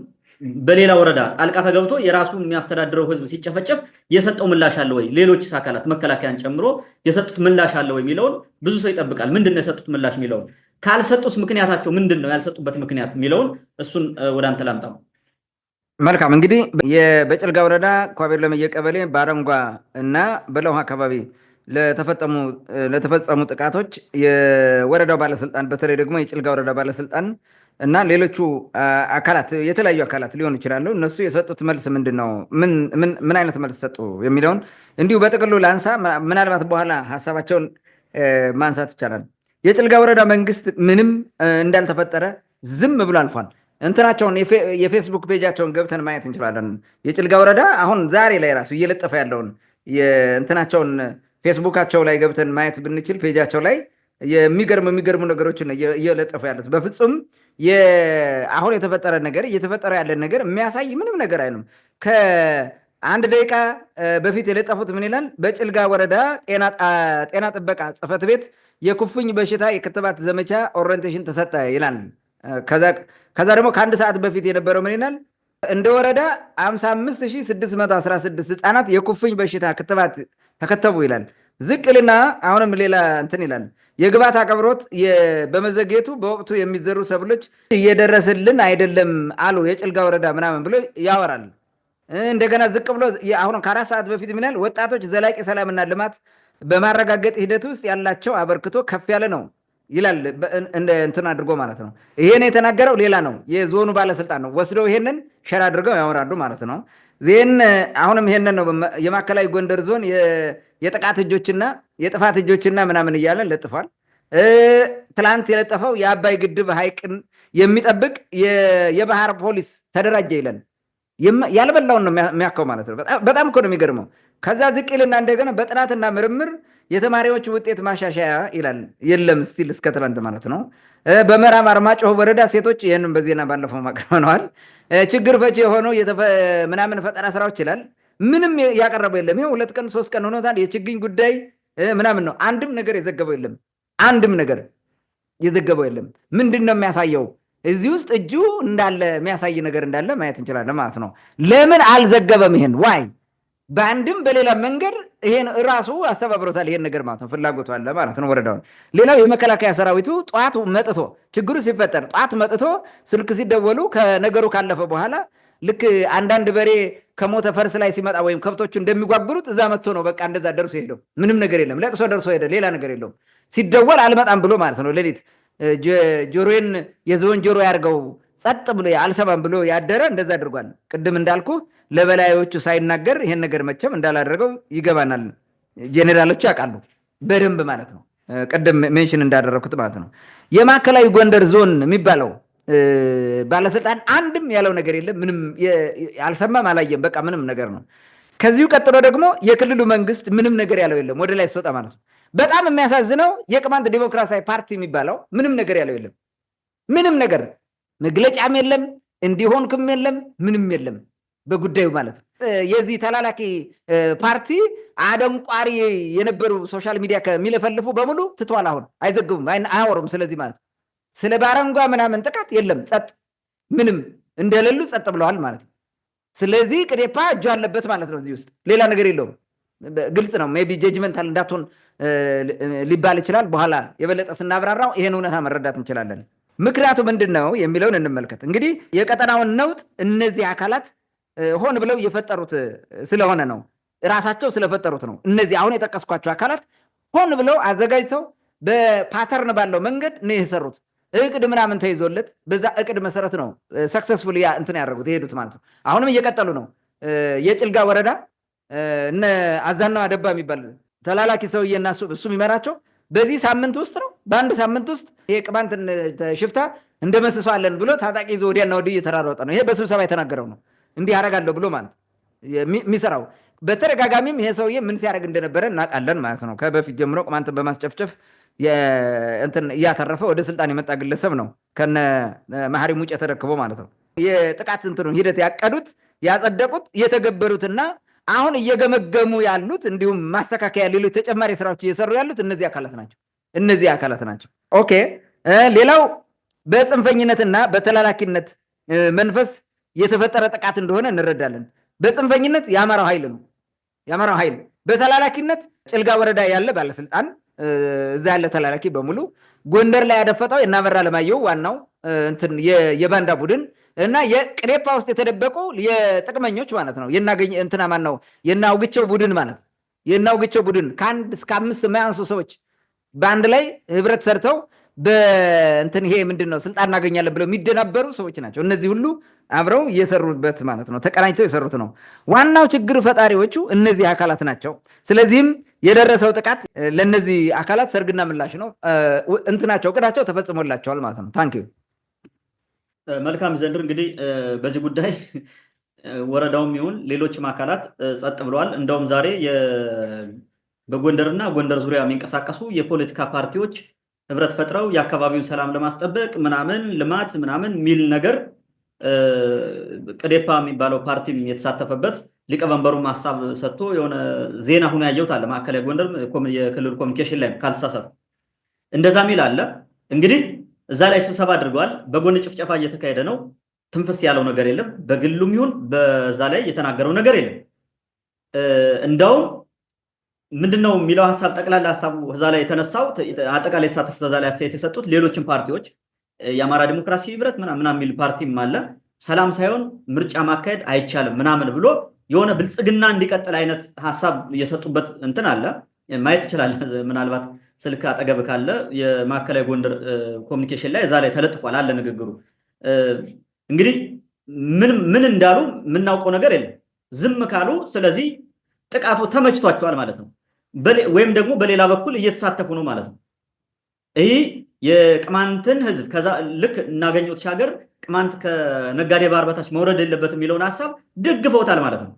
በሌላ ወረዳ ጣልቃ ተገብቶ የራሱ የሚያስተዳድረው ህዝብ ሲጨፈጨፍ የሰጠው ምላሽ አለ ወይ? ሌሎች አካላት መከላከያን ጨምሮ የሰጡት ምላሽ አለ ወይ የሚለውን ብዙ ሰው ይጠብቃል። ምንድነው የሰጡት ምላሽ የሚለውን ካልሰጡስ ምክንያታቸው ምንድነው? ያልሰጡበት ምክንያት የሚለውን እሱን ወደ አንተ ላምጣው። መልካም እንግዲህ በጭልጋ ወረዳ ኳቤር ሎምዬ ቀበሌ በአረንጓ እና በለውሃ አካባቢ ለተፈጸሙ ጥቃቶች የወረዳው ባለስልጣን በተለይ ደግሞ የጭልጋ ወረዳ ባለስልጣን እና ሌሎቹ አካላት የተለያዩ አካላት ሊሆኑ ይችላሉ። እነሱ የሰጡት መልስ ምንድን ነው? ምን አይነት መልስ ሰጡ የሚለውን እንዲሁ በጥቅሉ ላንሳ። ምናልባት በኋላ ሀሳባቸውን ማንሳት ይቻላል። የጭልጋ ወረዳ መንግስት ምንም እንዳልተፈጠረ ዝም ብሎ አልፏል። እንትናቸውን የፌስቡክ ፔጃቸውን ገብተን ማየት እንችላለን። የጭልጋ ወረዳ አሁን ዛሬ ላይ ራሱ እየለጠፈ ያለውን እንትናቸውን ፌስቡካቸው ላይ ገብተን ማየት ብንችል ፔጃቸው ላይ የሚገርሙ ነገሮችን እየለጠፉ ያሉት በፍጹም አሁን የተፈጠረ ነገር እየተፈጠረ ያለን ነገር የሚያሳይ ምንም ነገር አይልም። ከአንድ ደቂቃ በፊት የለጠፉት ምን ይላል? በጭልጋ ወረዳ ጤና ጥበቃ ጽሕፈት ቤት የኩፍኝ በሽታ የክትባት ዘመቻ ኦሪንቴሽን ተሰጠ ይላል። ከዛ ደግሞ ከአንድ ሰዓት በፊት የነበረው ምን ይላል? እንደ ወረዳ 55616 ህፃናት የኩፍኝ በሽታ ክትባት ተከተቡ ይላል። ዝቅልና አሁንም ሌላ እንትን ይላል። የግብዓት አቅርቦት በመዘግየቱ በወቅቱ የሚዘሩ ሰብሎች እየደረስልን አይደለም አሉ የጭልጋ ወረዳ ምናምን ብሎ ያወራል። እንደገና ዝቅ ብሎ አሁን ከ4 ሰዓት በፊት ምን ይላል? ወጣቶች ዘላቂ ሰላምና ልማት በማረጋገጥ ሂደት ውስጥ ያላቸው አበርክቶ ከፍ ያለ ነው ይላል። እንትን አድርጎ ማለት ነው። ይሄን የተናገረው ሌላ ነው፣ የዞኑ ባለስልጣን ነው። ወስደው ይሄንን ሸር አድርገው ያወራሉ ማለት ነው። አሁንም ይሄንን ነው የማዕከላዊ ጎንደር ዞን የጥቃት እጆችና የጥፋት እጆችና ምናምን እያለን ለጥፏል። ትላንት የለጠፈው የአባይ ግድብ ሐይቅን የሚጠብቅ የባህር ፖሊስ ተደራጀ ይለን። ያልበላውን ነው የሚያከው ማለት ነው። በጣም እኮ ነው የሚገርመው። ከዛ ዝቅ ይልና እንደገና በጥናትና ምርምር የተማሪዎች ውጤት ማሻሻያ ይላል የለም ስቲል እስከ ትላንት ማለት ነው። በምዕራብ አርማጭሆ ወረዳ ሴቶች ይህንን በዜና ባለፈው ማቅረበነዋል። ችግር ፈቺ የሆነው ምናምን ፈጠራ ስራዎች ይላል ምንም ያቀረበው የለም። ይኸው 2 ቀን 3 ቀን ሆኖታል። የችግኝ ጉዳይ ምናምን ነው። አንድም ነገር የዘገበው የለም። አንድም ነገር የዘገበው የለም። ምንድን ነው የሚያሳየው? እዚህ ውስጥ እጁ እንዳለ የሚያሳይ ነገር እንዳለ ማየት እንችላለን ማለት ነው። ለምን አልዘገበም? ይሄን ዋይ በአንድም በሌላ መንገድ ይሄን ራሱ አስተባብሮታል። ይሄን ነገር ማለት ነው ፍላጎቱ አለ ማለት ነው ወረዳውን። ሌላው የመከላከያ ሰራዊቱ ጠዋት መጥቶ ችግሩ ሲፈጠር ጠዋት መጥቶ ስልክ ሲደወሉ ከነገሩ ካለፈ በኋላ ልክ አንዳንድ በሬ ከሞተ ፈርስ ላይ ሲመጣ ወይም ከብቶቹ እንደሚጓጉሩት እዛ መጥቶ ነው በቃ እንደዛ ደርሶ ሄደው። ምንም ነገር የለም። ለቅሶ ደርሶ ሄደ። ሌላ ነገር የለውም። ሲደወል አልመጣም ብሎ ማለት ነው። ሌሊት ጆሮዬን የዝሆን ጆሮ ያርገው ጸጥ ብሎ አልሰማም ብሎ ያደረ እንደዛ አድርጓል። ቅድም እንዳልኩ ለበላዮቹ ሳይናገር ይሄን ነገር መቼም እንዳላደረገው ይገባናል። ጄኔራሎቹ ያውቃሉ በደንብ ማለት ነው። ቅድም ሜንሽን እንዳደረኩት ማለት ነው። የማዕከላዊ ጎንደር ዞን የሚባለው ባለስልጣን አንድም ያለው ነገር የለም። ምንም አልሰማም፣ አላየም። በቃ ምንም ነገር ነው። ከዚሁ ቀጥሎ ደግሞ የክልሉ መንግስት ምንም ነገር ያለው የለም ወደ ላይ ሲወጣ ማለት ነው። በጣም የሚያሳዝነው የቅማንት ዲሞክራሲያዊ ፓርቲ የሚባለው ምንም ነገር ያለው የለም። ምንም ነገር መግለጫም የለም፣ እንዲሆንክም የለም፣ ምንም የለም በጉዳዩ ማለት ነው። የዚህ ተላላኪ ፓርቲ አደንቋሪ የነበሩ ሶሻል ሚዲያ ከሚለፈልፉ በሙሉ ትቷል። አሁን አይዘግቡም፣ አያወሩም። ስለዚህ ማለት ነው ስለ ባረንጓ ምናምን ጥቃት የለም፣ ጸጥ፣ ምንም እንደሌሉ ጸጥ ብለዋል ማለት ነው። ስለዚህ ቅዴፓ እጁ አለበት ማለት ነው። እዚህ ውስጥ ሌላ ነገር የለውም። ግልጽ ነው። ሜይ ቢ ጀጅመንታል እንዳትሆን ሊባል ይችላል። በኋላ የበለጠ ስናብራራው ይሄን እውነታ መረዳት እንችላለን። ምክንያቱ ምንድን ነው የሚለውን እንመልከት። እንግዲህ የቀጠናውን ነውጥ እነዚህ አካላት ሆን ብለው የፈጠሩት ስለሆነ ነው፣ ራሳቸው ስለፈጠሩት ነው። እነዚህ አሁን የጠቀስኳቸው አካላት ሆን ብለው አዘጋጅተው በፓተርን ባለው መንገድ ነው የሰሩት። እቅድ ምናምን ተይዞለት በዛ እቅድ መሰረት ነው ሰክሰስፉል እንትን ያደረጉት የሄዱት ማለት ነው። አሁንም እየቀጠሉ ነው። የጭልጋ ወረዳ እነ አዛናው አደባ የሚባል ተላላኪ ሰውዬ እና እሱ የሚመራቸው በዚህ ሳምንት ውስጥ ነው፣ በአንድ ሳምንት ውስጥ የቅማንት ሽፍታ እንደመስሰዋለን ብሎ ታጣቂ ይዞ ወዲያና ወዲህ እየተራሮጠ ነው። ይሄ በስብሰባ የተናገረው ነው። እንዲህ አደርጋለሁ ብሎ ማለት የሚሰራው በተደጋጋሚም ይሄ ሰውዬ ምን ሲያደርግ እንደነበረ እናውቃለን ማለት ነው። ከበፊት ጀምሮ ቅማንትን በማስጨፍጨፍ እንትን እያተረፈ ወደ ስልጣን የመጣ ግለሰብ ነው። ከነ መሐሪ ሙጬ ተረክቦ ማለት ነው። የጥቃት እንትኑ ሂደት ያቀዱት ያጸደቁት የተገበሩትና አሁን እየገመገሙ ያሉት እንዲሁም ማስተካከያ ሌሎች ተጨማሪ ስራዎች እየሰሩ ያሉት እነዚህ አካላት ናቸው። ኦኬ። ሌላው በጽንፈኝነትና በተላላኪነት መንፈስ የተፈጠረ ጥቃት እንደሆነ እንረዳለን። በጽንፈኝነት የአማራው ኃይል ነው። የአማራው ኃይል በተላላኪነት ጭልጋ ወረዳ ያለ ባለስልጣን እዛ ያለ ተላላኪ በሙሉ ጎንደር ላይ ያደፈጠው የናበራ ለማየው ዋናው እንትን የባንዳ ቡድን እና የቅዴፓ ውስጥ የተደበቁ የጥቅመኞች ማለት ነው። የናገኝ እንትና ማን ነው የናውግቸው ቡድን ማለት ነው። የናውግቸው ቡድን ከ1 እስከ 5 የማያንሱ ሰዎች በአንድ ላይ ህብረት ሰርተው በእንትን ይሄ ምንድነው ስልጣን እናገኛለን ብለው የሚደናበሩ ሰዎች ናቸው። እነዚህ ሁሉ አብረው እየሰሩበት ማለት ነው። ተቀናጅተው የሰሩት ነው። ዋናው ችግር ፈጣሪዎቹ እነዚህ አካላት ናቸው። ስለዚህም የደረሰው ጥቃት ለነዚህ አካላት ሰርግና ምላሽ ነው። እንትናቸው እቅዳቸው ተፈጽሞላቸዋል ማለት ነው። ታንኪዩ። መልካም ዘንድር እንግዲህ በዚህ ጉዳይ ወረዳውም ይሁን ሌሎችም አካላት ጸጥ ብለዋል። እንደውም ዛሬ በጎንደርና ጎንደር ዙሪያ የሚንቀሳቀሱ የፖለቲካ ፓርቲዎች ህብረት ፈጥረው የአካባቢውን ሰላም ለማስጠበቅ ምናምን ልማት ምናምን የሚል ነገር ቅዴፓ የሚባለው ፓርቲም የተሳተፈበት ሊቀመንበሩም ሀሳብ ሰጥቶ የሆነ ዜና ሁኖ ያየሁት አለ። ማዕከላዊ ጎንደር የክልል ኮሚኒኬሽን ላይ ካልተሳሳቱ እንደዛ ሚል አለ። እንግዲህ እዛ ላይ ስብሰባ አድርገዋል። በጎን ጭፍጨፋ እየተካሄደ ነው። ትንፍስ ያለው ነገር የለም። በግሉም ይሁን በዛ ላይ የተናገረው ነገር የለም። እንደውም ምንድነው የሚለው ሀሳብ ጠቅላላ ሀሳቡ እዛ ላይ የተነሳው አጠቃላይ የተሳተፉት እዛ ላይ አስተያየት የሰጡት ሌሎችም ፓርቲዎች የአማራ ዲሞክራሲ ህብረት ምናምን የሚል ፓርቲም አለ። ሰላም ሳይሆን ምርጫ ማካሄድ አይቻልም ምናምን ብሎ የሆነ ብልጽግና እንዲቀጥል አይነት ሀሳብ እየሰጡበት እንትን አለ። ማየት ትችላለህ። ምናልባት ስልክ አጠገብ ካለ የማዕከላዊ ጎንደር ኮሚኒኬሽን ላይ እዛ ላይ ተለጥፏል አለ ንግግሩ። እንግዲህ ምን እንዳሉ የምናውቀው ነገር የለም። ዝም ካሉ ስለዚህ ጥቃቱ ተመችቷቸዋል ማለት ነው። ወይም ደግሞ በሌላ በኩል እየተሳተፉ ነው ማለት ነው። ይህ የቅማንትን ህዝብ ከዛ ልክ እናገኘው ተሻገር ቅማንት ከነጋዴ ባህር በታች መውረድ የለበትም የሚለውን ሀሳብ ደግፈውታል ማለት ነው።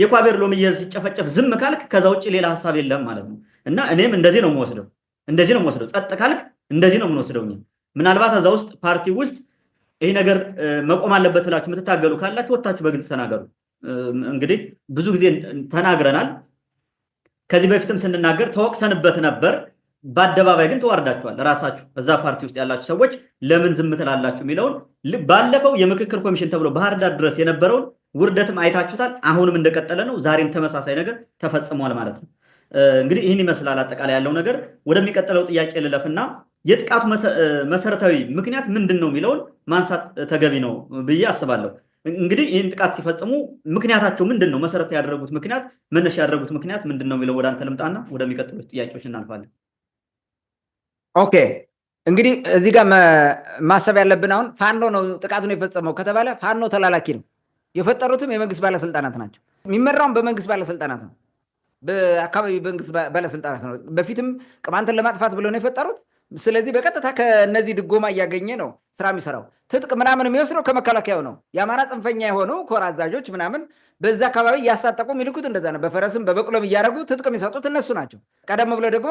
የኳቤር ሎምዬ ሲጨፈጨፍ ዝም ካልክ ከዛ ውጭ ሌላ ሀሳብ የለም ማለት ነው። እና እኔም እንደዚህ ነው የምወስደው፣ ጸጥ ካልክ እንደዚህ ነው የምንወስደው። ምናልባት እዛ ውስጥ ፓርቲ ውስጥ ይህ ነገር መቆም አለበት ብላችሁ የምትታገሉ ካላችሁ ወታችሁ በግልጽ ተናገሩ። እንግዲህ ብዙ ጊዜ ተናግረናል። ከዚህ በፊትም ስንናገር ተወቅሰንበት ነበር። በአደባባይ ግን ተዋርዳችኋል። ራሳችሁ እዛ ፓርቲ ውስጥ ያላችሁ ሰዎች ለምን ዝም ትላላችሁ የሚለውን ባለፈው የምክክር ኮሚሽን ተብሎ ባህር ዳር ድረስ የነበረውን ውርደትም አይታችሁታል። አሁንም እንደቀጠለ ነው። ዛሬም ተመሳሳይ ነገር ተፈጽሟል ማለት ነው። እንግዲህ ይህን ይመስላል አጠቃላይ ያለው ነገር። ወደሚቀጥለው ጥያቄ ልለፍና የጥቃቱ መሰረታዊ ምክንያት ምንድን ነው የሚለውን ማንሳት ተገቢ ነው ብዬ አስባለሁ። እንግዲህ ይህን ጥቃት ሲፈጽሙ ምክንያታቸው ምንድን ነው? መሰረት ያደረጉት ምክንያት፣ መነሻ ያደረጉት ምክንያት ምንድን ነው የሚለው ወደ አንተ ልምጣና ወደሚቀጥሉት ጥያቄዎች እናልፋለን። ኦኬ፣ እንግዲህ እዚህ ጋር ማሰብ ያለብን አሁን ፋኖ ነው ጥቃቱን የፈጸመው ከተባለ ፋኖ ተላላኪ ነው። የፈጠሩትም የመንግስት ባለስልጣናት ናቸው። የሚመራውም በመንግስት ባለስልጣናት ነው፣ በአካባቢ መንግስት ባለስልጣናት ነው። በፊትም ቅማንትን ለማጥፋት ብለው ነው የፈጠሩት። ስለዚህ በቀጥታ ከነዚህ ድጎማ እያገኘ ነው ስራ የሚሰራው። ትጥቅ ምናምን የሚወስደው ከመከላከያው ነው። የአማራ ጽንፈኛ የሆኑ ኮር አዛዦች ምናምን በዛ አካባቢ እያሳጠቁ የሚልኩት እንደዛ ነው። በፈረስም በበቅሎም እያደረጉ ትጥቅ የሚሰጡት እነሱ ናቸው። ቀደም ብሎ ደግሞ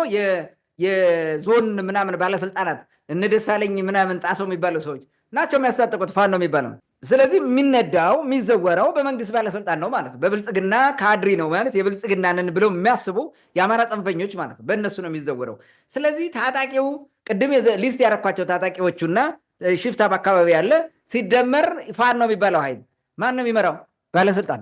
የዞን ምናምን ባለስልጣናት እነ ደሳለኝ ምናምን ጣሰው የሚባሉ ሰዎች ናቸው የሚያስታጥቁት ፋኖ የሚባለው። ስለዚህ የሚነዳው የሚዘወረው በመንግስት ባለስልጣን ነው ማለት ነው። በብልጽግና ካድሪ ነው ማለት የብልጽግናንን ብለው የሚያስቡ የአማራ ጽንፈኞች ማለት ነው። በእነሱ ነው የሚዘወረው። ስለዚህ ታጣቂው ቅድም ሊስት ያረኳቸው ታጣቂዎቹና ሽፍታ በአካባቢ ያለ ሲደመር ፋኖ የሚባለው ኃይል ማን ነው የሚመራው? ባለስልጣን።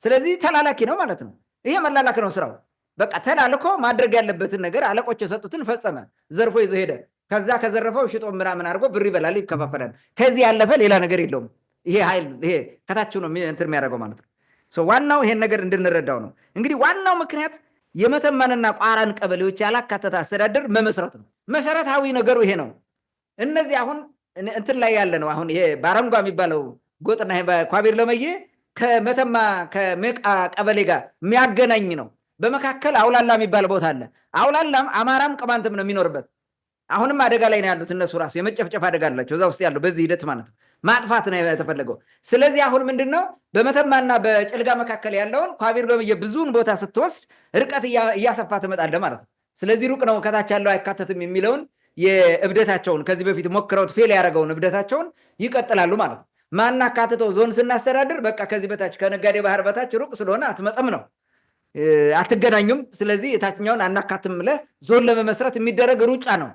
ስለዚህ ተላላኪ ነው ማለት ነው። ይሄ መላላክ ነው ስራው። በቃ ተላልኮ ማድረግ ያለበትን ነገር አለቆች የሰጡትን ፈጸመ። ዘርፎ ይዞ ሄደ። ከዛ ከዘረፈው ሽጦ ምናምን አድርጎ ብር ይበላል፣ ይከፋፈላል። ከዚህ ያለፈ ሌላ ነገር የለውም። ይሄ ኃይል ይሄ ከታችሁ ነው እንትን የሚያደርገው ማለት ነው። ዋናው ይሄን ነገር እንድንረዳው ነው። እንግዲህ ዋናው ምክንያት የመተማንና ቋራን ቀበሌዎች ያላካተተ አስተዳደር መመስረት ነው። መሰረታዊ ነገሩ ይሄ ነው። እነዚህ አሁን እንትን ላይ ያለ ነው። አሁን ይሄ ባረንጓ የሚባለው ጎጥና ይሄ ኳቤር ሎምዬ ከመተማ ከሜቃ ቀበሌ ጋር የሚያገናኝ ነው። በመካከል አውላላ የሚባል ቦታ አለ። አውላላም አማራም ቅማንትም ነው የሚኖርበት። አሁንም አደጋ ላይ ነው ያሉት እነሱ ራሱ የመጨፍጨፍ አደጋ አላቸው እዛ ውስጥ ያለው በዚህ ሂደት ማለት ነው። ማጥፋት ነው የተፈለገው። ስለዚህ አሁን ምንድነው በመተማና በጭልጋ መካከል ያለውን ኳቤር ሎምዬ ብዙውን ቦታ ስትወስድ ርቀት እያሰፋ ትመጣለህ ማለት ነው። ስለዚህ ሩቅ ነው ከታች ያለው አይካተትም የሚለውን የእብደታቸውን ከዚህ በፊት ሞክረውት ፌል ያደረገውን እብደታቸውን ይቀጥላሉ ማለት ነው። ማናካትተው ዞን ስናስተዳድር በቃ ከዚህ በታች ከነጋዴ ባህር በታች ሩቅ ስለሆነ አትመጠም ነው አትገናኙም። ስለዚህ የታችኛውን አናካትም ብለህ ዞን ለመመስረት የሚደረግ ሩጫ ነው።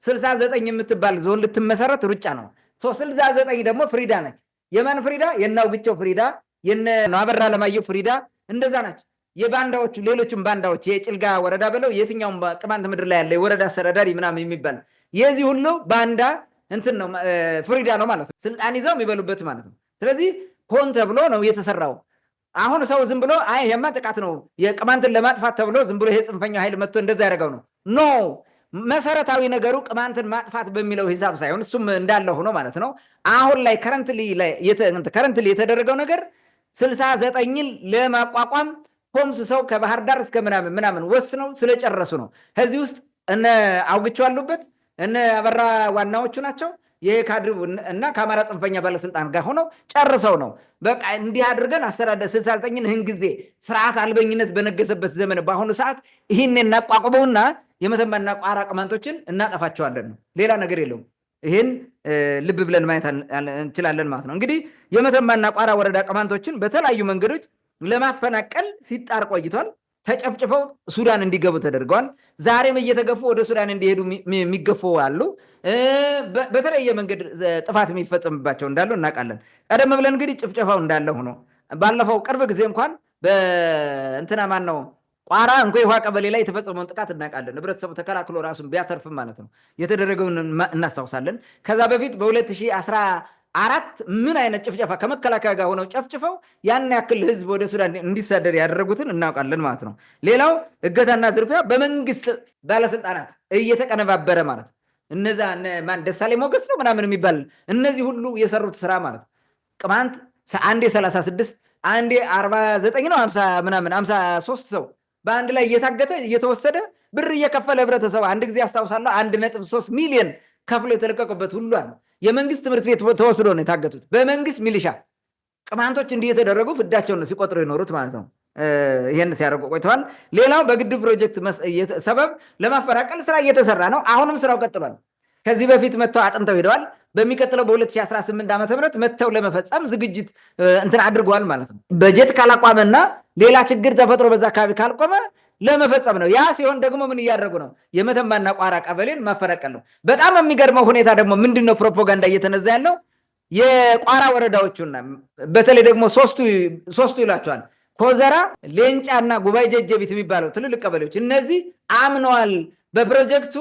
69 የምትባል ዞን ልትመሰረት ሩጫ ነው። 69 ደግሞ ፍሪዳ ነች። የማን ፍሪዳ? የናውግቸው ፍሪዳ፣ የነ አበራ ለማየሁ ፍሪዳ እንደዛ ናቸው። የባንዳዎቹ ሌሎችም ባንዳዎች የጭልጋ ወረዳ ብለው የትኛውም ቅማንት ምድር ላይ ያለ የወረዳ አስተዳዳሪ ምናምን የሚባል የዚህ ሁሉ ባንዳ እንትን ነው ፍሪዳ ነው ማለት ነው። ስልጣን ይዘው የሚበሉበት ማለት ነው። ስለዚህ ሆን ተብሎ ነው የተሰራው። አሁን ሰው ዝም ብሎ አይ የማ ጥቃት ነው የቅማንትን ለማጥፋት ተብሎ ዝም ብሎ ይሄ ጽንፈኛው ኃይል መጥቶ እንደዛ ያደረገው ነው። ኖ መሰረታዊ ነገሩ ቅማንትን ማጥፋት በሚለው ሂሳብ ሳይሆን እሱም እንዳለ ሆኖ ማለት ነው። አሁን ላይ ከረንትሊ የተደረገው ነገር 69ን ለማቋቋም ሆምስ ሰው ከባህር ዳር እስከ ምናምን ወስነው ስለጨረሱ ነው። ከዚህ ውስጥ እነ አውግቸው አሉበት፣ እነ አበራ ዋናዎቹ ናቸው። የካድሬው እና ከአማራ ጽንፈኛ ባለስልጣን ጋር ሆነው ጨርሰው ነው በቃ እንዲህ አድርገን አስተዳደር 69ን ይህን ጊዜ ስርዓት አልበኝነት በነገሰበት ዘመን በአሁኑ ሰዓት ይህን እናቋቁመውና የመተማና ቋራ ቅማንቶችን እናጠፋቸዋለን ነው። ሌላ ነገር የለውም። ይህን ልብ ብለን ማየት እንችላለን ማለት ነው። እንግዲህ የመተማና ቋራ ወረዳ ቅማንቶችን በተለያዩ መንገዶች ለማፈናቀል ሲጣር ቆይቷል። ተጨፍጭፈው ሱዳን እንዲገቡ ተደርገዋል። ዛሬም እየተገፉ ወደ ሱዳን እንዲሄዱ የሚገፉ አሉ። በተለያየ መንገድ ጥፋት የሚፈጸምባቸው እንዳሉ እናውቃለን። ቀደም ብለን እንግዲህ ጭፍጨፋው እንዳለ ሆኖ ባለፈው ቅርብ ጊዜ እንኳን በእንትና ማን ነው ቋራ እንኮ የውሃ ቀበሌ ላይ የተፈጸመውን ጥቃት እናውቃለን። ህብረተሰቡ ተከላክሎ ራሱን ቢያተርፍም ማለት ነው የተደረገውን እናስታውሳለን። ከዛ በፊት በ2014 ምን አይነት ጭፍጨፋ ከመከላከያ ጋር ሆነው ጨፍጭፈው ያን ያክል ህዝብ ወደ ሱዳን እንዲሳደድ ያደረጉትን እናውቃለን ማለት ነው። ሌላው እገታና ዝርፊያ በመንግስት ባለስልጣናት እየተቀነባበረ ማለት ነው። እነዛ ማን ደሳለኝ ሞገስ ነው ምናምን የሚባል እነዚህ ሁሉ የሰሩት ስራ ማለት ነው። ቅማንት አንዴ 36 አንዴ 49 ነው 50 ምናምን 53 ሰው በአንድ ላይ እየታገተ እየተወሰደ ብር እየከፈለ ህብረተሰብ አንድ ጊዜ አስታውሳለሁ 1.3 ሚሊዮን ከፍሎ የተለቀቁበት ሁሉ አለ። የመንግስት ትምህርት ቤት ተወስዶ ነው የታገቱት በመንግስት ሚሊሻ። ቅማንቶች እንዲህ የተደረጉ ፍዳቸውን ነው ሲቆጥሩ የኖሩት ማለት ነው። ይሄን ሲያደርጉ ቆይተዋል። ሌላው በግድብ ፕሮጀክት ሰበብ ለማፈናቀል ስራ እየተሰራ ነው። አሁንም ስራው ቀጥሏል። ከዚህ በፊት መጥተው አጥንተው ሄደዋል። በሚቀጥለው በ2018 ዓ.ም መጥተው ለመፈጸም ዝግጅት እንትን አድርገዋል ማለት ነው። በጀት ካላቋመና ሌላ ችግር ተፈጥሮ በዛ አካባቢ ካልቆመ ለመፈጸም ነው። ያ ሲሆን ደግሞ ምን እያደረጉ ነው? የመተማና ቋራ ቀበሌን ማፈናቀል ነው። በጣም የሚገርመው ሁኔታ ደግሞ ምንድነው ፕሮፓጋንዳ እየተነዛ ያለው? የቋራ ወረዳዎቹና በተለይ ደግሞ ሶስቱ ይሏቸዋል ኮዘራ፣ ሌንጫና ጉባኤ ጀጀቢት የሚባለው ትልልቅ ቀበሌዎች እነዚህ አምነዋል። በፕሮጀክቱ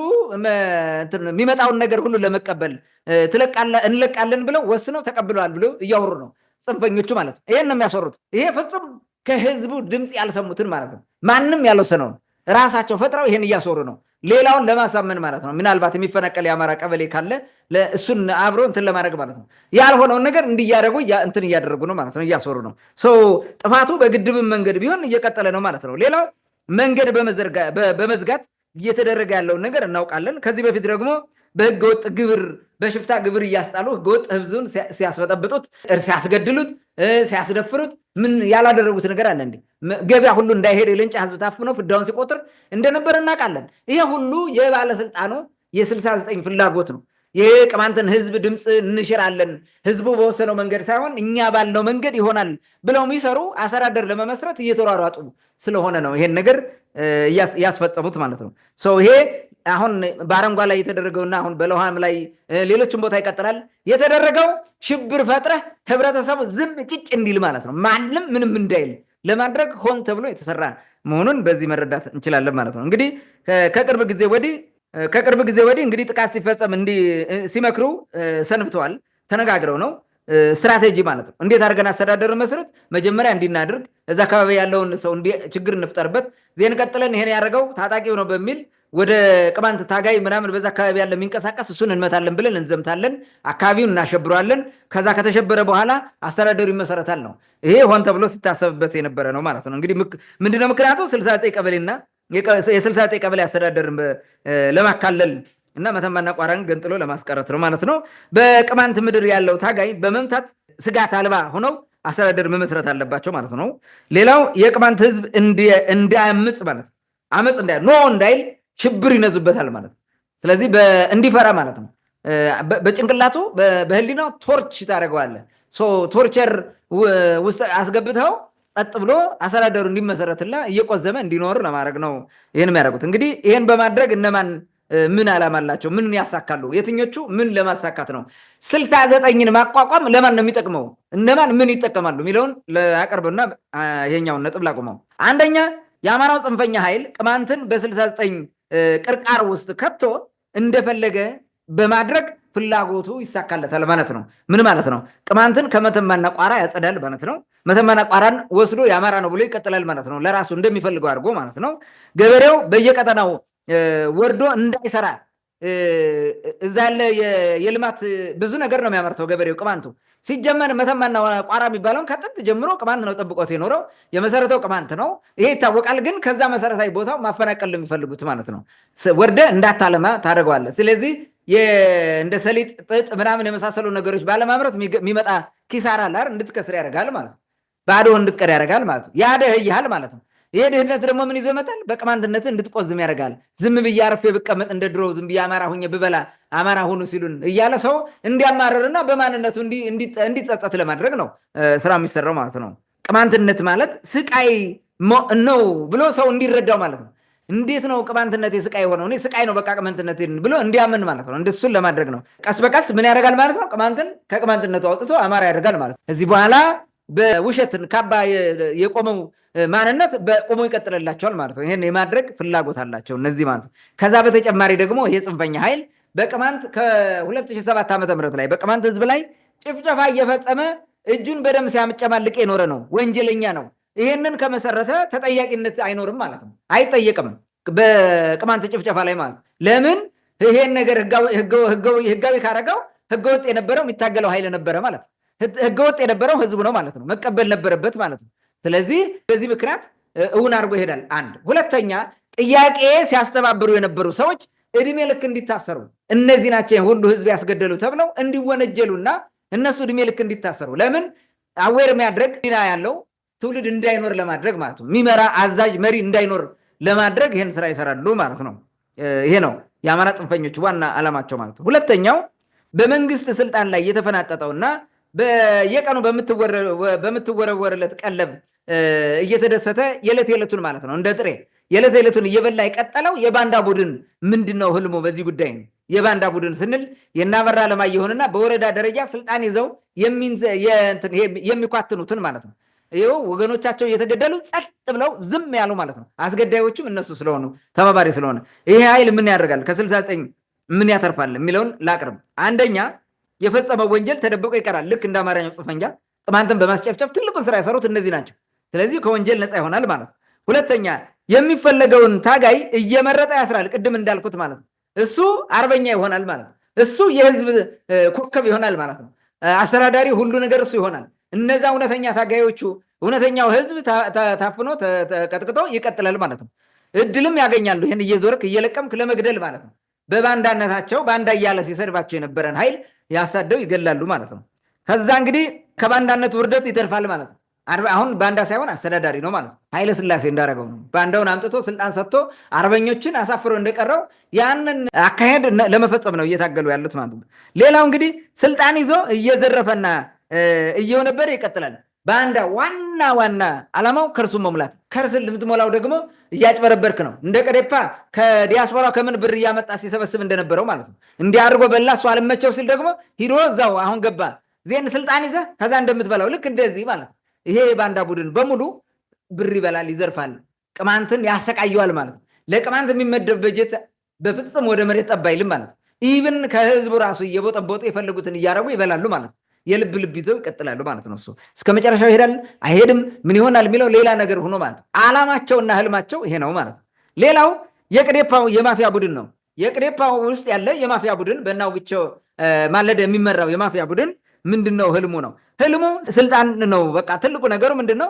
የሚመጣውን ነገር ሁሉ ለመቀበል እንለቃለን ብለው ወስነው ተቀብለዋል ብለው እያወሩ ነው ጽንፈኞቹ ማለት ነው። ይሄን ነው የሚያሰሩት። ይሄ ፍጹም ከህዝቡ ድምፅ ያልሰሙትን ማለት ነው። ማንም ያልወሰነውን ራሳቸው ፈጥረው ይሄን እያሰሩ ነው፣ ሌላውን ለማሳመን ማለት ነው። ምናልባት የሚፈናቀል የአማራ ቀበሌ ካለ እሱን አብሮ እንትን ለማድረግ ማለት ነው። ያልሆነውን ነገር እንዲያደርጉ እንትን እያደረጉ ነው ማለት ነው፣ እያሰሩ ነው። ጥፋቱ በግድብም መንገድ ቢሆን እየቀጠለ ነው ማለት ነው። ሌላው መንገድ በመዝጋት እየተደረገ ያለውን ነገር እናውቃለን። ከዚህ በፊት ደግሞ በህገወጥ ግብር በሽፍታ ግብር እያስጣሉ ህገወጥ ህዝቡን ሲያስበጠብጡት፣ ሲያስገድሉት፣ ሲያስደፍሩት ምን ያላደረጉት ነገር አለ እንዴ? ገበያ ሁሉ እንዳይሄድ የሌንጫ ህዝብ ታፍኖ ፍዳውን ሲቆጥር እንደነበር እናውቃለን። ይሄ ሁሉ የባለስልጣኑ የ69 ፍላጎት ነው። ይሄ ቅማንትን ህዝብ ድምፅ እንሽራለን፣ ህዝቡ በወሰነው መንገድ ሳይሆን እኛ ባልነው መንገድ ይሆናል ብለው የሚሰሩ አስተዳደር ለመመስረት እየተሯሯጡ ስለሆነ ነው ይሄን ነገር ያስፈጸሙት ማለት ነው። ይሄ አሁን በአረንጓ ላይ የተደረገውና አሁን በለውሃም ላይ ሌሎችም ቦታ ይቀጥላል የተደረገው ሽብር ፈጥረህ ህብረተሰቡ ዝም ጭጭ እንዲል ማለት ነው። ማንም ምንም እንዳይል ለማድረግ ሆን ተብሎ የተሰራ መሆኑን በዚህ መረዳት እንችላለን ማለት ነው። እንግዲህ ከቅርብ ጊዜ ወዲህ እንግዲህ ጥቃት ሲፈጸም ሲመክሩ ሰንብተዋል። ተነጋግረው ነው ስትራቴጂ ማለት ነው። እንዴት አድርገን አስተዳደር መስረት መጀመሪያ እንዲናድርግ እዛ አካባቢ ያለውን ሰው ችግር እንፍጠርበት፣ ዜን ቀጥለን ይሄን ያደረገው ታጣቂው ነው በሚል ወደ ቅማንት ታጋይ ምናምን በዛ አካባቢ ያለ የሚንቀሳቀስ እሱን እንመታለን ብለን እንዘምታለን፣ አካባቢውን እናሸብረዋለን። ከዛ ከተሸበረ በኋላ አስተዳደሩ ይመሰረታል ነው። ይሄ ሆን ተብሎ ሲታሰብበት የነበረ ነው ማለት ነው። እንግዲህ ምንድነው ምክንያቱ? 69 ቀበሌና የ69 ቀበሌ አስተዳደር ለማካለል እና መተማና ቋራን ገንጥሎ ለማስቀረት ነው ማለት ነው። በቅማንት ምድር ያለው ታጋይ በመምታት ስጋት አልባ ሆነው አስተዳደር መመስረት አለባቸው ማለት ነው። ሌላው የቅማንት ህዝብ እንዲያምጽ ማለት ነው። አመጽ እንዳይል ሽብር ይነዙበታል ማለት ነው። ስለዚህ እንዲፈራ ማለት ነው። በጭንቅላቱ በህሊናው ቶርች ታደርገዋለህ። ቶርቸር ውስጥ አስገብተው ጸጥ ብሎ አስተዳደሩ እንዲመሰረትላ እየቆዘመ እንዲኖር ለማድረግ ነው ይህን የሚያደርጉት። እንግዲህ ይህን በማድረግ እነማን ምን ዓላማ አላቸው? ምን ያሳካሉ? የትኞቹ ምን ለማሳካት ነው? 69ን ማቋቋም ለማን ነው የሚጠቅመው? እነማን ምን ይጠቀማሉ የሚለውን ለአቀርብና ይሄኛውን ነጥብ ላቁመው። አንደኛ የአማራው ጽንፈኛ ኃይል ቅማንትን በ69 ቅርቃር ውስጥ ከቶ እንደፈለገ በማድረግ ፍላጎቱ ይሳካለታል ማለት ነው። ምን ማለት ነው? ቅማንትን ከመተማና ቋራ ያጸዳል ማለት ነው። መተማና ቋራን ወስዶ የአማራ ነው ብሎ ይቀጥላል ማለት ነው። ለራሱ እንደሚፈልገው አድርጎ ማለት ነው። ገበሬው በየቀጠናው ወርዶ እንዳይሰራ እዛ ያለ የልማት ብዙ ነገር ነው የሚያመርተው ገበሬው ቅማንቱ። ሲጀመር መተማና ቋራ የሚባለውን ከጥንት ጀምሮ ቅማንት ነው ጠብቆት የኖረው። የመሰረተው ቅማንት ነው፣ ይሄ ይታወቃል። ግን ከዛ መሰረታዊ ቦታው ማፈናቀል የሚፈልጉት ማለት ነው። ወርደ እንዳታለማ ታደርገዋለህ። ስለዚህ እንደ ሰሊጥ፣ ጥጥ ምናምን የመሳሰሉ ነገሮች ባለማምረት የሚመጣ ኪሳራ ላር እንድትከስር ያደርጋል ማለት ነው። ባዶ እንድትቀር ያደርጋል ማለት ነው። ያደህይሃል ማለት ነው። ይሄ ድህነት ደግሞ ምን ይዞ ይመጣል? በቅማንትነት እንድትቆዝም ያደርጋል። ዝም ብዬ አርፌ ብቀመጥ እንደ ድሮ ዝም ብዬ አማራ ሁኜ ብበላ አማራ ሁኑ ሲሉን እያለ ሰው እንዲያማረርና በማንነቱ እንዲጸጸት ለማድረግ ነው ስራ የሚሰራው ማለት ነው። ቅማንትነት ማለት ስቃይ ነው ብሎ ሰው እንዲረዳው ማለት ነው። እንዴት ነው ቅማንትነት የስቃይ የሆነው? እኔ ስቃይ ነው በቃ ቅማንትነት ብሎ እንዲያምን ማለት ነው። እንደሱን ለማድረግ ነው። ቀስ በቀስ ምን ያደርጋል ማለት ነው? ቅማንትን ከቅማንትነቱ አውጥቶ አማራ ያደርጋል ማለት ነው። ከዚህ በኋላ በውሸትን ካባ የቆመው ማንነት በቆሞ ይቀጥልላቸዋል ማለት ነው። ይሄን የማድረግ ፍላጎት አላቸው እነዚህ ማለት ነው። ከዛ በተጨማሪ ደግሞ ይሄ ጽንፈኛ ኃይል በቅማንት ከ2007 ዓ.ም ላይ በቅማንት ህዝብ ላይ ጭፍጨፋ እየፈጸመ እጁን በደም ሲያምጨማልቅ የኖረ ነው። ወንጀለኛ ነው። ይሄንን ከመሰረተ ተጠያቂነት አይኖርም ማለት ነው። አይጠየቅም በቅማንት ጭፍጨፋ ላይ ማለት ነው። ለምን? ይሄን ነገር ህጋዊ ካረገው ህገወጥ የነበረው የሚታገለው ኃይል ነበረ ማለት ነው። ህገወጥ የነበረው ህዝቡ ነው ማለት ነው። መቀበል ነበረበት ማለት ነው። ስለዚህ በዚህ ምክንያት እውን አድርጎ ይሄዳል። አንድ ሁለተኛ ጥያቄ ሲያስተባብሩ የነበሩ ሰዎች እድሜ ልክ እንዲታሰሩ እነዚህ ናቸው ሁሉ ህዝብ ያስገደሉ ተብለው እንዲወነጀሉና እነሱ እድሜ ልክ እንዲታሰሩ ለምን አዌር የሚያደርግ ዲና ያለው ትውልድ እንዳይኖር ለማድረግ ማለት ነው። የሚመራ አዛዥ መሪ እንዳይኖር ለማድረግ ይህን ስራ ይሰራሉ ማለት ነው። ይሄ ነው የአማራ ጽንፈኞች ዋና ዓላማቸው ማለት ነው። ሁለተኛው በመንግስት ስልጣን ላይ የተፈናጠጠውና በየቀኑ በምትወረወርለት ቀለብ እየተደሰተ የዕለት የዕለቱን ማለት ነው እንደ ጥሬ የዕለት የዕለቱን እየበላ የቀጠለው የባንዳ ቡድን ምንድነው ህልሙ? በዚህ ጉዳይ ነው። የባንዳ ቡድን ስንል የናበራ ለማየሆንና በወረዳ ደረጃ ስልጣን ይዘው የሚኳትኑትን ማለት ነው። ይኸው ወገኖቻቸው እየተገደሉ ጸጥ ብለው ዝም ያሉ ማለት ነው። አስገዳዮቹም እነሱ ስለሆኑ ተባባሪ ስለሆነ ይሄ ኃይል ምን ያደርጋል? ከ69 ምን ያተርፋል የሚለውን ላቅርብ። አንደኛ የፈጸመው ወንጀል ተደብቆ ይቀራል። ልክ እንደ አማርኛው ጽንፈኛ ቅማንትን በማስጨፍጨፍ ትልቁን ስራ የሰሩት እነዚህ ናቸው። ስለዚህ ከወንጀል ነፃ ይሆናል ማለት ነው። ሁለተኛ የሚፈለገውን ታጋይ እየመረጠ ያስራል። ቅድም እንዳልኩት ማለት ነው። እሱ አርበኛ ይሆናል ማለት ነው። እሱ የህዝብ ኮከብ ይሆናል ማለት ነው። አስተዳዳሪ፣ ሁሉ ነገር እሱ ይሆናል። እነዛ እውነተኛ ታጋዮቹ እውነተኛው ህዝብ ታፍኖ ተቀጥቅጦ ይቀጥላል ማለት ነው። እድልም ያገኛሉ። ይህን እየዞርክ እየለቀምክ ለመግደል ማለት ነው። በባንዳነታቸው ባንዳ እያለ ሲሰድባቸው የነበረን ኃይል ያሳደው ይገላሉ ማለት ነው። ከዛ እንግዲህ ከባንዳነት ውርደት ይተርፋል ማለት ነው። አሁን ባንዳ ሳይሆን አስተዳዳሪ ነው ማለት ነው። ኃይለ ሥላሴ እንዳደረገው ነው። ባንዳውን አምጥቶ ስልጣን ሰጥቶ አርበኞችን አሳፍሮ እንደቀረው ያንን አካሄድ ለመፈጸም ነው እየታገሉ ያሉት ማለት ነው። ሌላው እንግዲህ ስልጣን ይዞ እየዘረፈና እየሆነበረ ይቀጥላል። ባንዳ ዋና ዓላማው ከርሱን መሙላት። ከርስን ልምትሞላው ደግሞ እያጭበረበርክ ነው። እንደ ቀዴፓ ከዲያስፖራ ከምን ብር እያመጣ ሲሰበስብ እንደነበረው ማለት ነው። እንዲያድርጎ በላ እሱ አልመቸው ሲል ደግሞ ሂዶ እዛው አሁን ገባ ዜን ስልጣን ይዘ ከዛ እንደምትበላው ልክ እንደዚህ ማለት ነው። ይሄ የባንዳ ቡድን በሙሉ ብር ይበላል፣ ይዘርፋል፣ ቅማንትን ያሰቃየዋል ማለት ነው። ለቅማንት የሚመደብ በጀት በፍጹም ወደ መሬት ጠብ አይልም ማለት ነው። ኢቭን ከህዝቡ ራሱ እየቦጠቦጡ የፈለጉትን እያረጉ ይበላሉ ማለት ነው። የልብ ልብ ይዘው ይቀጥላሉ ማለት ነው። እሱ እስከ መጨረሻው ይሄዳል አይሄድም ምን ይሆናል የሚለው ሌላ ነገር ሆኖ ማለት ነው። ዓላማቸውና ህልማቸው ይሄ ነው ማለት ነው። ሌላው የቅዴፓው የማፊያ ቡድን ነው። የቅዴፓው ውስጥ ያለ የማፊያ ቡድን በእናውግቸው ማለደ የሚመራው የማፊያ ቡድን ምንድነው ህልሙ ነው? ህልሙ ስልጣን ነው። በቃ ትልቁ ነገሩ ምንድነው?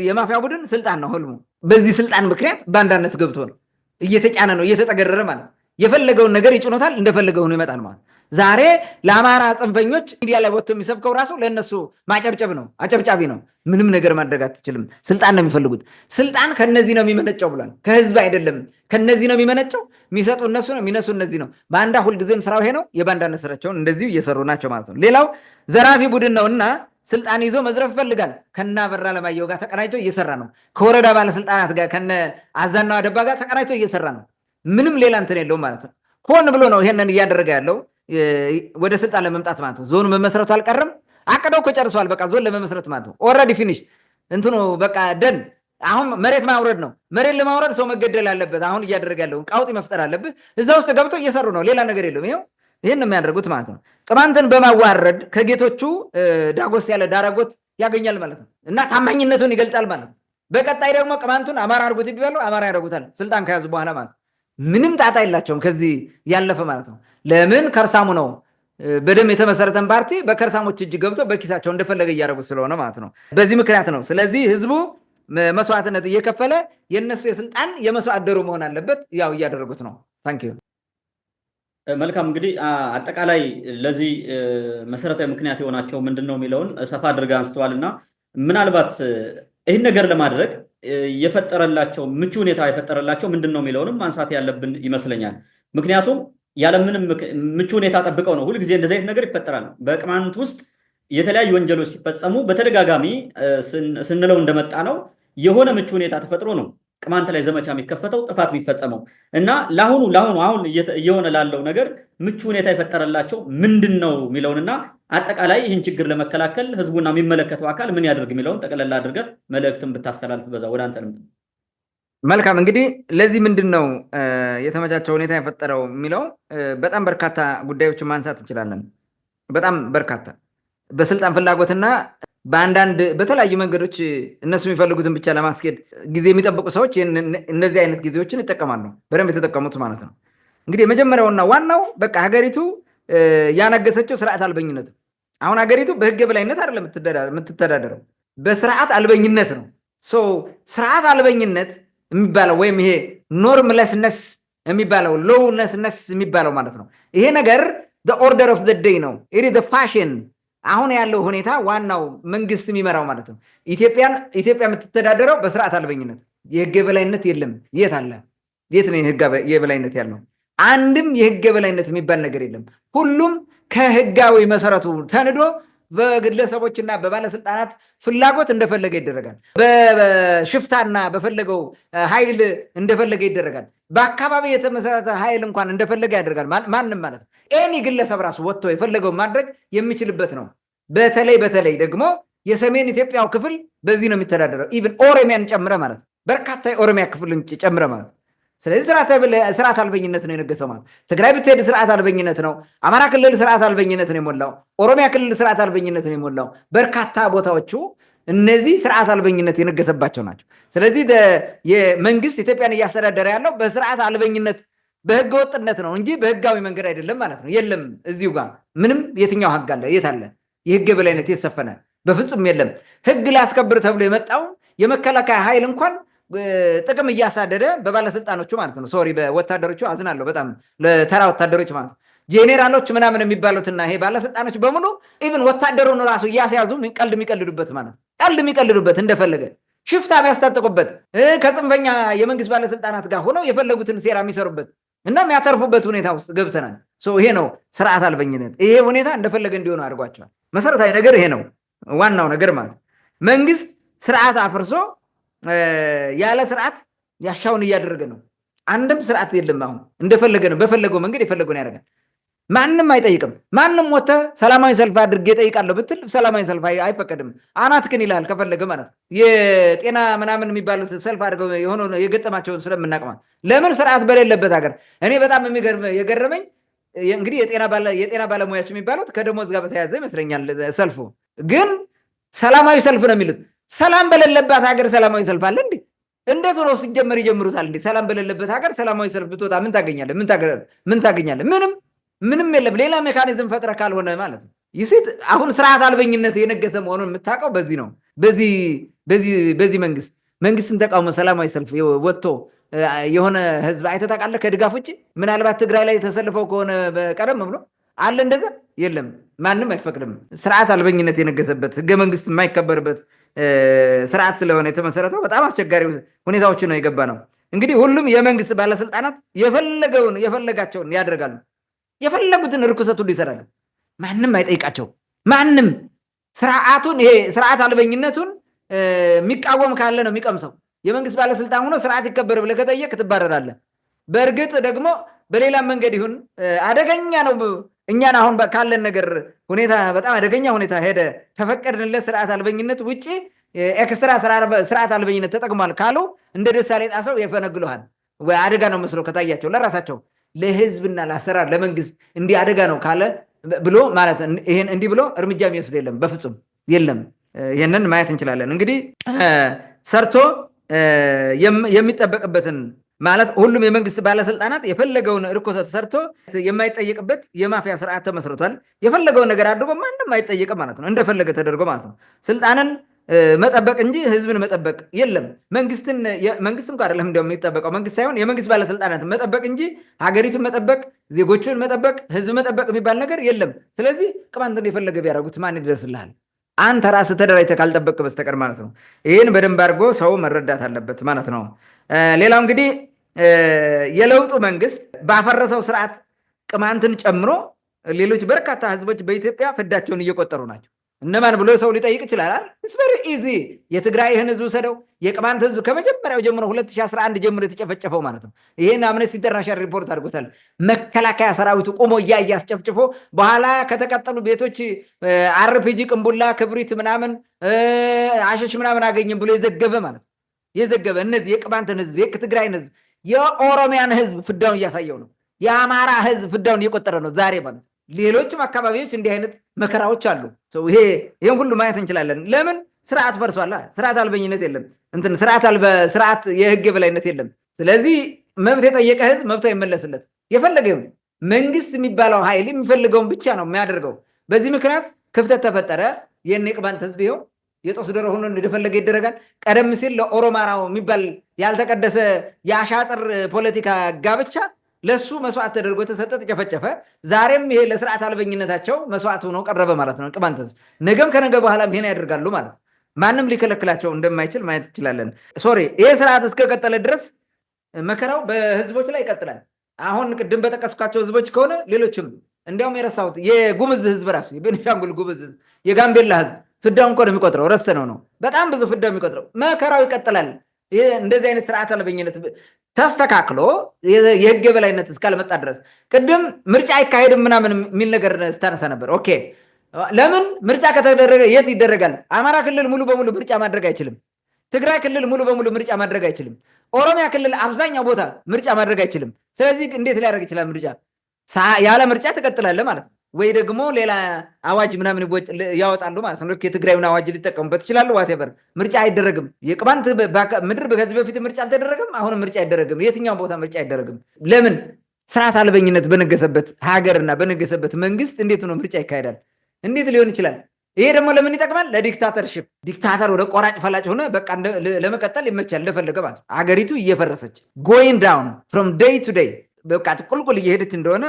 የማፊያ ቡድን ስልጣን ነው ህልሙ። በዚህ ስልጣን ምክንያት ባንዳነት ገብቶ ነው እየተጫነ ነው እየተጠገረረ ማለት ነው። የፈለገውን ነገር ይጭኖታል፣ እንደፈለገው ነው ይመጣል ማለት። ዛሬ ለአማራ ጽንፈኞች ሚዲያ ላይ ወጥቶ የሚሰብከው ራሱ ለእነሱ ማጨብጨብ ነው፣ አጨብጫቢ ነው። ምንም ነገር ማድረግ አትችልም። ስልጣን ነው የሚፈልጉት። ስልጣን ከነዚህ ነው የሚመነጨው ብሏል። ከህዝብ አይደለም፣ ከነዚህ ነው የሚመነጨው። የሚሰጡ እነሱ ነው፣ የሚነሱ እነዚህ ነው። ባንዳ ሁልጊዜም ስራው ይሄ ነው። የባንዳነት ስራቸውን እንደዚሁ እየሰሩ ናቸው ማለት ነው። ሌላው ዘራፊ ቡድን ነው እና ስልጣን ይዞ መዝረፍ ይፈልጋል። ከና በራ ለማየው ጋር ተቀናጅቶ እየሰራ ነው። ከወረዳ ባለስልጣናት ጋር ከነ አዛናው አደባ ጋር ተቀናጅቶ እየሰራ ነው። ምንም ሌላ እንትን የለውም ማለት ነው። ሆን ብሎ ነው ይሄንን እያደረገ ያለው ወደ ስልጣን ለመምጣት ማለት ነው። ዞኑ መመስረቱ አልቀረም፣ አቅደው ከጨርሰዋል። በቃ ዞን ለመመስረት ማለት ነው። ኦልሬዲ ፊኒሽ እንትኑ በቃ ደን። አሁን መሬት ማውረድ ነው። መሬት ለማውረድ ሰው መገደል አለበት። አሁን እያደረገ ያለው ቀውጢ መፍጠር አለበት። እዛ ውስጥ ገብቶ እየሰሩ ነው። ሌላ ነገር የለውም። ይኸው ይህን የሚያደርጉት ማለት ነው። ቅማንትን በማዋረድ ከጌቶቹ ዳጎስ ያለ ዳረጎት ያገኛል ማለት ነው እና ታማኝነቱን ይገልጻል ማለት ነው። በቀጣይ ደግሞ ቅማንቱን አማራ አድርጉት ቢባሉ አማራ ያደርጉታል ስልጣን ከያዙ በኋላ ማለት ነው። ምንም ጣጣ የላቸውም ከዚህ ያለፈ ማለት ነው። ለምን ከርሳሙ ነው በደም የተመሰረተን ፓርቲ በከርሳሞች እጅ ገብቶ በኪሳቸው እንደፈለገ እያደረጉት ስለሆነ ማለት ነው። በዚህ ምክንያት ነው። ስለዚህ ህዝቡ መስዋዕትነት እየከፈለ የነሱ የስልጣን የመስዋዕት ደሩ መሆን አለበት። ያው እያደረጉት ነው። ታንክ ዩ። መልካም እንግዲህ አጠቃላይ ለዚህ መሰረታዊ ምክንያት የሆናቸው ምንድን ነው የሚለውን ሰፋ አድርገህ አንስተዋል እና ምናልባት ይህን ነገር ለማድረግ የፈጠረላቸው ምቹ ሁኔታ የፈጠረላቸው ምንድን ነው የሚለውንም ማንሳት ያለብን ይመስለኛል። ምክንያቱም ያለምንም ምቹ ሁኔታ ጠብቀው ነው ሁልጊዜ እንደዚህ አይነት ነገር ይፈጠራል። በቅማንት ውስጥ የተለያዩ ወንጀሎች ሲፈጸሙ በተደጋጋሚ ስንለው እንደመጣ ነው የሆነ ምቹ ሁኔታ ተፈጥሮ ነው ቅማንት ላይ ዘመቻ የሚከፈተው ጥፋት የሚፈጸመው እና ለአሁኑ አሁን እየሆነ ላለው ነገር ምቹ ሁኔታ የፈጠረላቸው ምንድን ነው የሚለውንና አጠቃላይ ይህን ችግር ለመከላከል ህዝቡና የሚመለከተው አካል ምን ያደርግ የሚለውን ጠቅለላ አድርገን መልእክትን ብታስተላልፍ በዛ ወደ አንተ ልምጣ። መልካም እንግዲህ ለዚህ ምንድን ነው የተመቻቸው ሁኔታ የፈጠረው የሚለው በጣም በርካታ ጉዳዮችን ማንሳት እንችላለን። በጣም በርካታ በስልጣን ፍላጎትና በአንዳንድ በተለያዩ መንገዶች እነሱ የሚፈልጉትን ብቻ ለማስኬድ ጊዜ የሚጠብቁ ሰዎች እነዚህ አይነት ጊዜዎችን ይጠቀማሉ። በደንብ የተጠቀሙት ማለት ነው። እንግዲህ የመጀመሪያውና ዋናው በቃ ሀገሪቱ ያነገሰችው ስርዓት አልበኝነት። አሁን ሀገሪቱ በህግ የበላይነት አይደለም የምትተዳደረው፣ በስርዓት አልበኝነት ነው። ስርዓት አልበኝነት የሚባለው ወይም ይሄ ኖርምለስነስ የሚባለው ሎውነስነስ የሚባለው ማለት ነው። ይሄ ነገር ኦርደር ኦፍ ዘ ዴይ ነው። ፋሽን አሁን ያለው ሁኔታ ዋናው መንግስት የሚመራው ማለት ነው ኢትዮጵያ የምትተዳደረው በስርዓት አልበኝነት፣ የህግ የበላይነት የለም። የት አለ? የት ነው የህግ የበላይነት ያለው? አንድም የህግ የበላይነት የሚባል ነገር የለም። ሁሉም ከህጋዊ መሰረቱ ተንዶ በግለሰቦችና በባለስልጣናት ፍላጎት እንደፈለገ ይደረጋል። በሽፍታና በፈለገው ኃይል እንደፈለገ ይደረጋል። በአካባቢ የተመሰረተ ኃይል እንኳን እንደፈለገ ያደርጋል። ማንም ማለት ነው ኤኒ ግለሰብ ራሱ ወጥቶ የፈለገው ማድረግ የሚችልበት ነው። በተለይ ደግሞ የሰሜን ኢትዮጵያው ክፍል በዚህ ነው የሚተዳደረው። ኢቭን ኦሮሚያን ጨምረ ማለት ነው። በርካታ የኦሮሚያ ክፍልን ጨምረ ማለት ነው። ስለዚህ ስርዓት አልበኝነት ነው የነገሰው ማለት። ትግራይ ብትሄድ ስርዓት አልበኝነት ነው። አማራ ክልል ስርዓት አልበኝነት ነው የሞላው። ኦሮሚያ ክልል ስርዓት አልበኝነት ነው የሞላው። በርካታ ቦታዎቹ እነዚህ ስርዓት አልበኝነት የነገሰባቸው ናቸው። ስለዚህ የመንግስት ኢትዮጵያን እያስተዳደረ ያለው በስርዓት አልበኝነት በህገ ወጥነት ነው እንጂ በህጋዊ መንገድ አይደለም ማለት ነው። የለም እዚሁ ጋር ምንም የትኛው ህግ አለ? የት አለ? የህግ የበላይነት የሰፈነ በፍጹም የለም። ህግ ሊያስከብር ተብሎ የመጣው የመከላከያ ኃይል እንኳን ጥቅም እያሳደደ በባለስልጣኖቹ ማለት ነው። ሶሪ በወታደሮቹ አዝናለሁ በጣም ለተራ ወታደሮች ማለት ነው። ጄኔራሎች ምናምን የሚባሉትና ይሄ ባለስልጣኖች በሙሉ ኢቭን ወታደሩን ራሱ እያስያዙ ቀልድ የሚቀልዱበት ማለት ነው። ቀልድ የሚቀልዱበት እንደፈለገ ሽፍታ የሚያስታጥቁበት ከጽንፈኛ የመንግስት ባለስልጣናት ጋር ሆነው የፈለጉትን ሴራ የሚሰሩበት እና የሚያተርፉበት ሁኔታ ውስጥ ገብተናል። ይሄ ነው ስርዓት አልበኝነት። ይሄ ሁኔታ እንደፈለገ እንዲሆኑ አድርጓቸዋል። መሰረታዊ ነገር ይሄ ነው ዋናው ነገር ማለት መንግስት ስርዓት አፍርሶ ያለ ስርዓት ያሻውን እያደረገ ነው። አንድም ስርዓት የለም። አሁን እንደፈለገ ነው፣ በፈለገው መንገድ የፈለገውን ያደርጋል። ማንም አይጠይቅም። ማንም ወጥተህ ሰላማዊ ሰልፍ አድርጌ እጠይቃለሁ ብትል ሰላማዊ ሰልፍ አይፈቀድም። አናትክን ይልሃል ከፈለገ ማለት ነው። የጤና ምናምን የሚባሉት ሰልፍ አድርገው የሆነ የገጠማቸውን ስለምናቅማ ለምን ስርዓት በሌለበት ሀገር እኔ በጣም የገረመኝ እንግዲህ የጤና ባለሙያዎች የሚባሉት ከደሞዝ ጋር በተያያዘ ይመስለኛል። ሰልፉ ግን ሰላማዊ ሰልፍ ነው የሚሉት። ሰላም በሌለባት ሀገር ሰላማዊ ሰልፍ አለ እንዴ? እንዴት ሆኖ ሲጀመር ይጀምሩታል እንዴ? ሰላም በሌለበት ሀገር ሰላማዊ ሰልፍ ብትወጣ ምን ታገኛለህ? ምን ታገኛለህ? ምንም የለም። ሌላ ሜካኒዝም ፈጥረ ካልሆነ ማለት ነው። ይሴት አሁን ስርዓት አልበኝነት የነገሰ መሆኑን የምታውቀው በዚህ ነው። በዚህ መንግስትን ተቃውሞ ሰላማዊ ሰልፍ ወጥቶ የሆነ ህዝብ አይተህ ታውቃለህ? ከድጋፍ ውጭ ምናልባት ትግራይ ላይ ተሰልፈው ከሆነ ቀደም ብሎ አለ እንደዛ የለም። ማንም አይፈቅድም። ስርዓት አልበኝነት የነገሰበት ህገ መንግስት የማይከበርበት ስርዓት ስለሆነ የተመሰረተው በጣም አስቸጋሪ ሁኔታዎችን ነው የገባ ነው። እንግዲህ ሁሉም የመንግስት ባለስልጣናት የፈለጋቸውን ያደርጋሉ። የፈለጉትን ርኩሰት ሁሉ ይሰራሉ። ማንም አይጠይቃቸው። ማንም ይሄ ስርዓት አልበኝነቱን የሚቃወም ካለ ነው የሚቀምሰው። የመንግስት ባለስልጣን ሆኖ ስርዓት ይከበር ብለህ ከጠየቅ ትባረራለህ። በእርግጥ ደግሞ በሌላም መንገድ ይሁን አደገኛ ነው። እኛን አሁን ካለን ነገር ሁኔታ በጣም አደገኛ ሁኔታ ሄደ ተፈቀድንለት ስርዓት አልበኝነት ውጭ ኤክስትራ ስርዓት አልበኝነት ተጠቅሟል ካሉ እንደ ደሳሌ ጣሰው የፈነግሉሃል። ወይ አደጋ ነው መስሎ ከታያቸው ለራሳቸው ለህዝብና ለአሰራር ለመንግስት እንዲህ አደጋ ነው ካለ ብሎ ማለት ይሄን እንዲህ ብሎ እርምጃ የሚወስድ የለም፣ በፍጹም የለም። ይሄንን ማየት እንችላለን። እንግዲህ ሰርቶ የሚጠበቅበትን ማለት ሁሉም የመንግስት ባለስልጣናት የፈለገውን ርኩሰት ሰርቶ የማይጠየቅበት የማፊያ ስርዓት ተመስርቷል። የፈለገውን ነገር አድርጎ ማንም አይጠየቅም ማለት ነው። እንደፈለገ ተደርጎ ማለት ነው። ስልጣንን መጠበቅ እንጂ ህዝብን መጠበቅ የለም። መንግስት እንኳ አይደለም እንደውም የሚጠበቀው መንግስት ሳይሆን የመንግስት ባለስልጣናት መጠበቅ እንጂ ሀገሪቱን መጠበቅ፣ ዜጎቹን መጠበቅ፣ ህዝብ መጠበቅ የሚባል ነገር የለም። ስለዚህ ቅማንትን የፈለገ ቢያደርጉት ማን ይደርስልሃል? አንተ ራስህ ተደራጅተህ ካልጠበቅ በስተቀር ማለት ነው። ይህን በደንብ አድርጎ ሰው መረዳት አለበት ማለት ነው። ሌላው እንግዲህ የለውጡ መንግስት ባፈረሰው ስርዓት ቅማንትን ጨምሮ ሌሎች በርካታ ህዝቦች በኢትዮጵያ ፍዳቸውን እየቆጠሩ ናቸው። እነማን ብሎ ሰው ሊጠይቅ ይችላል። ስቨሪ ኢዚ። የትግራይን ህዝብ ውሰደው። የቅማንት ህዝብ ከመጀመሪያው ጀምሮ 2011 ጀምሮ የተጨፈጨፈው ማለት ነው። ይህን አምነስቲ ኢንተርናሽናል ሪፖርት አድርጎታል። መከላከያ ሰራዊቱ ቆሞ እያየ አስጨፍጭፎ በኋላ ከተቀጠሉ ቤቶች አርፒጂ፣ ቅንቡላ፣ ክብሪት ምናምን አሸሽ ምናምን አገኝም ብሎ የዘገበ ማለት ነው። የዘገበ እነዚህ የቅማንትን ህዝብ፣ የትግራይን ህዝብ፣ የኦሮሚያን ህዝብ ፍዳውን እያሳየው ነው። የአማራ ህዝብ ፍዳውን እየቆጠረ ነው ዛሬ ማለት ነው። ሌሎችም አካባቢዎች እንዲህ አይነት መከራዎች አሉ። ይህን ሁሉ ማየት እንችላለን። ለምን? ስርዓት ፈርሷል። ስርዓት አልበኝነት የለም። ስርዓት የህግ የበላይነት የለም። ስለዚህ መብት የጠየቀ ህዝብ መብቱ አይመለስለት። የፈለገ ይሁን መንግስት የሚባለው ኃይል የሚፈልገውን ብቻ ነው የሚያደርገው። በዚህ ምክንያት ክፍተት ተፈጠረ። ይህን የቅማንት ህዝብ ይኸው የጦስ ዶሮ ሆኖ እንደፈለገ ይደረጋል። ቀደም ሲል ለኦሮማራው የሚባል ያልተቀደሰ የአሻጥር ፖለቲካ ጋብቻ ለሱ መስዋዕት ተደርጎ ተሰጠ፣ ተጨፈጨፈ። ዛሬም ይሄ ለስርዓት አልበኝነታቸው መስዋዕት ሆኖ ቀረበ ማለት ነው። ቅማንት ህዝብ ነገም ከነገ በኋላም ይሄን ያደርጋሉ ማለት ነው። ማንም ሊከለክላቸው እንደማይችል ማየት እንችላለን። ሶሪ ይሄ ስርዓት እስከቀጠለ ድረስ መከራው በህዝቦች ላይ ይቀጥላል። አሁን ቅድም በጠቀስኳቸው ህዝቦች ከሆነ ሌሎችም እንዲያውም የረሳሁት የጉምዝ ህዝብ ራሱ የቤኒሻንጉል ጉምዝ ህዝብ፣ የጋምቤላ ህዝብ ፍዳውን እኮ ነው የሚቆጥረው። ረስተነው ነው በጣም ብዙ ፍዳው የሚቆጥረው። መከራው ይቀጥላል። እንደዚህ አይነት ስርዓት አልበኝነት ተስተካክሎ የህግ የበላይነት እስካልመጣ ድረስ ቅድም ምርጫ አይካሄድም ምናምን የሚል ነገር ስታነሳ ነበር። ኦኬ ለምን ምርጫ ከተደረገ የት ይደረጋል? አማራ ክልል ሙሉ በሙሉ ምርጫ ማድረግ አይችልም። ትግራይ ክልል ሙሉ በሙሉ ምርጫ ማድረግ አይችልም። ኦሮሚያ ክልል አብዛኛው ቦታ ምርጫ ማድረግ አይችልም። ስለዚህ እንዴት ሊያደርግ ይችላል? ምርጫ ያለ ምርጫ ትቀጥላለህ ማለት ነው። ወይ ደግሞ ሌላ አዋጅ ምናምን ያወጣሉ ማለት ነው። የትግራዩን አዋጅ ሊጠቀሙበት ይችላሉ። ዋቴቨር ምርጫ አይደረግም። የቅማንት ምድር ከዚህ በፊት ምርጫ አልተደረገም። አሁንም ምርጫ አይደረግም። የትኛውን ቦታ ምርጫ አይደረግም። ለምን? ስርዓት አልበኝነት በነገሰበት ሀገርና በነገሰበት መንግስት እንዴት ነው ምርጫ ይካሄዳል? እንዴት ሊሆን ይችላል? ይሄ ደግሞ ለምን ይጠቅማል? ለዲክታተርሽፕ። ዲክታተር ወደ ቆራጭ ፈላጭ ሆነ በቃ ለመቀጠል ይመቻል እንደፈለገ ማለት ነው። አገሪቱ እየፈረሰች ጎይንግ ዳውን ፍሮም ዴይ ቱ ዴይ በቃ ቁልቁል እየሄደች እንደሆነ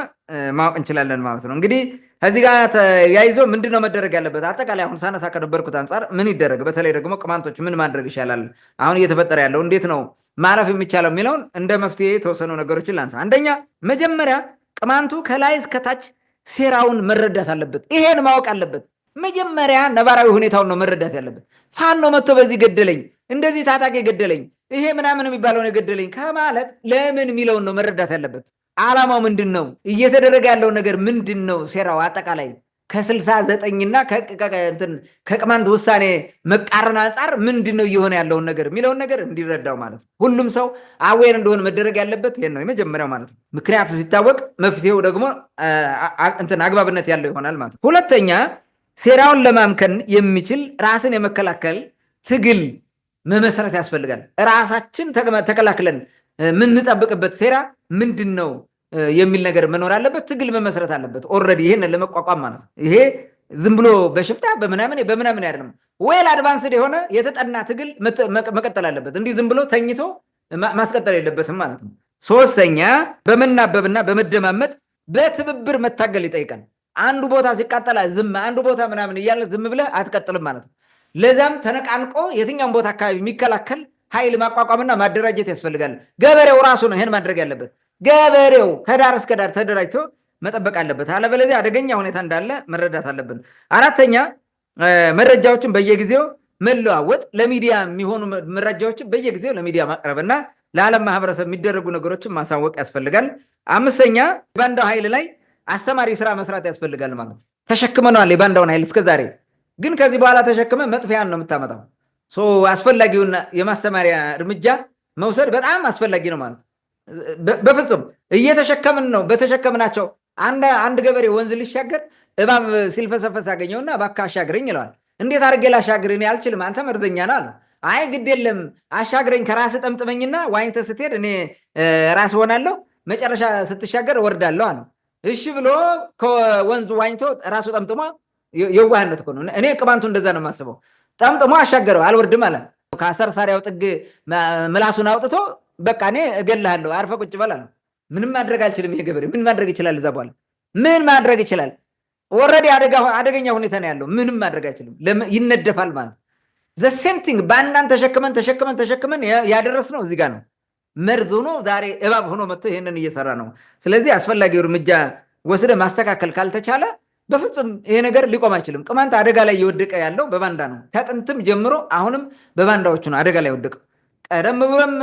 ማወቅ እንችላለን ማለት ነው። እንግዲህ ከዚህ ጋር ተያይዞ ምንድነው መደረግ ያለበት? አጠቃላይ አሁን ሳነሳ ከነበርኩት አንጻር ምን ይደረግ፣ በተለይ ደግሞ ቅማንቶች ምን ማድረግ ይሻላል፣ አሁን እየተፈጠረ ያለው እንዴት ነው ማለፍ የሚቻለው የሚለውን እንደ መፍትሄ የተወሰኑ ነገሮችን ላንሳ። አንደኛ መጀመሪያ ቅማንቱ ከላይ እስከታች ሴራውን መረዳት አለበት። ይሄን ማወቅ አለበት። መጀመሪያ ነባራዊ ሁኔታውን ነው መረዳት ያለበት። ፋኖ መጥቶ በዚህ ገደለኝ፣ እንደዚህ ታጣቂ ገደለኝ፣ ይሄ ምናምን የሚባለውን የገደለኝ ከማለት ለምን የሚለውን ነው መረዳት ያለበት። ዓላማው ምንድን ነው? እየተደረገ ያለው ነገር ምንድን ነው? ሴራው አጠቃላይ ከ69ና ከቅማንት ውሳኔ መቃረን አንጻር ምንድን ነው እየሆነ ያለውን ነገር የሚለውን ነገር እንዲረዳው ማለት ነው። ሁሉም ሰው አዌር እንደሆነ መደረግ ያለበት ይሄን ነው የመጀመሪያው ማለት ነው። ምክንያቱ ሲታወቅ መፍትሄው ደግሞ አግባብነት ያለው ይሆናል ማለት ነው። ሁለተኛ ሴራውን ለማምከን የሚችል ራስን የመከላከል ትግል መመስረት ያስፈልጋል። ራሳችን ተከላክለን የምንጠብቅበት ሴራ ምንድን ነው የሚል ነገር መኖር አለበት። ትግል መመስረት አለበት ኦልሬዲ ይሄን ለመቋቋም ማለት ነው። ይሄ ዝም ብሎ በሽፍታ በምናምን አይደለም። ዌል አድቫንስድ የሆነ የተጠና ትግል መቀጠል አለበት። እንዲህ ዝም ብሎ ተኝቶ ማስቀጠል የለበትም ማለት ነው። ሶስተኛ በመናበብና በመደማመጥ በትብብር መታገል ይጠይቃል። አንዱ ቦታ ሲቃጠል አንዱ ቦታ ምናምን እያለ ዝም ብለህ አትቀጥልም ማለት ነው። ለዛም ተነቃንቆ የትኛውን ቦታ አካባቢ የሚከላከል ኃይል ማቋቋምና ማደራጀት ያስፈልጋል። ገበሬው ራሱ ነው ይሄን ማድረግ ያለበት። ገበሬው ከዳር እስከ ዳር ተደራጅቶ መጠበቅ አለበት። አለበለዚያ አደገኛ ሁኔታ እንዳለ መረዳት አለብን። አራተኛ መረጃዎችን በየጊዜው መለዋወጥ፣ ለሚዲያ የሚሆኑ መረጃዎችን በየጊዜው ለሚዲያ ማቅረብና ለዓለም ማህበረሰብ የሚደረጉ ነገሮችን ማሳወቅ ያስፈልጋል። አምስተኛ የባንዳው ኃይል ላይ አስተማሪ ስራ መስራት ያስፈልጋል ማለት ነው። ተሸክመነዋል የባንዳውን ኃይል እስከዛሬ፣ ግን ከዚህ በኋላ ተሸክመ መጥፊያን ነው የምታመጣው። አስፈላጊውና የማስተማሪያ እርምጃ መውሰድ በጣም አስፈላጊ ነው ማለት ነው። በፍጹም እየተሸከምን ነው። በተሸከምናቸው አንድ ገበሬ ወንዝ ሊሻገር እባብ ሲልፈሰፈስ ያገኘውና እባክህ አሻግረኝ ይለዋል። እንዴት አድርጌ ላሻግር? እኔ አልችልም፣ አንተ መርዘኛ ነህ አለ። አይ ግድ የለም አሻግረኝ፣ ከራስ ጠምጥመኝና ዋኝተህ ስትሄድ እኔ ራስ ሆናለሁ፣ መጨረሻ ስትሻገር እወርዳለሁ አለ። እሺ ብሎ ከወንዙ ዋኝቶ ራሱ ጠምጥሞ፣ የዋህነት እኮ ነው። እኔ ቅማንቱ እንደዛ ነው የማስበው። ጠምጥሞ አሻገረው፣ አልወርድም አለ። ከአሰርሳሪያው ጥግ ምላሱን አውጥቶ በቃ እኔ እገልሃለሁ አርፈህ ቁጭ በል አለው። ምንም ማድረግ አልችልም። ይሄ ገበሬ ምን ማድረግ ይችላል? እዛ በኋላ ምን ማድረግ ይችላል? ኦልሬዲ አደገኛ ሁኔታ ነው ያለው። ምንም ማድረግ አይችልም። ይነደፋል ማለት ዘሴም ቲንግ ባንዳን ተሸክመን ያደረስነው እዚህ ጋር ነው። መርዝ ሆኖ ዛሬ እባብ ሆኖ መጥቶ ይሄንን እየሰራ ነው። ስለዚህ አስፈላጊው እርምጃ ወስደ ማስተካከል ካልተቻለ በፍጹም ይሄ ነገር ሊቆም አይችልም። ቅማንት አደጋ ላይ እየወደቀ ያለው በባንዳ ነው። ከጥንትም ጀምሮ አሁንም በባንዳዎቹ ነው አደጋ ላይ ወደቀ። ቀደም ብሎም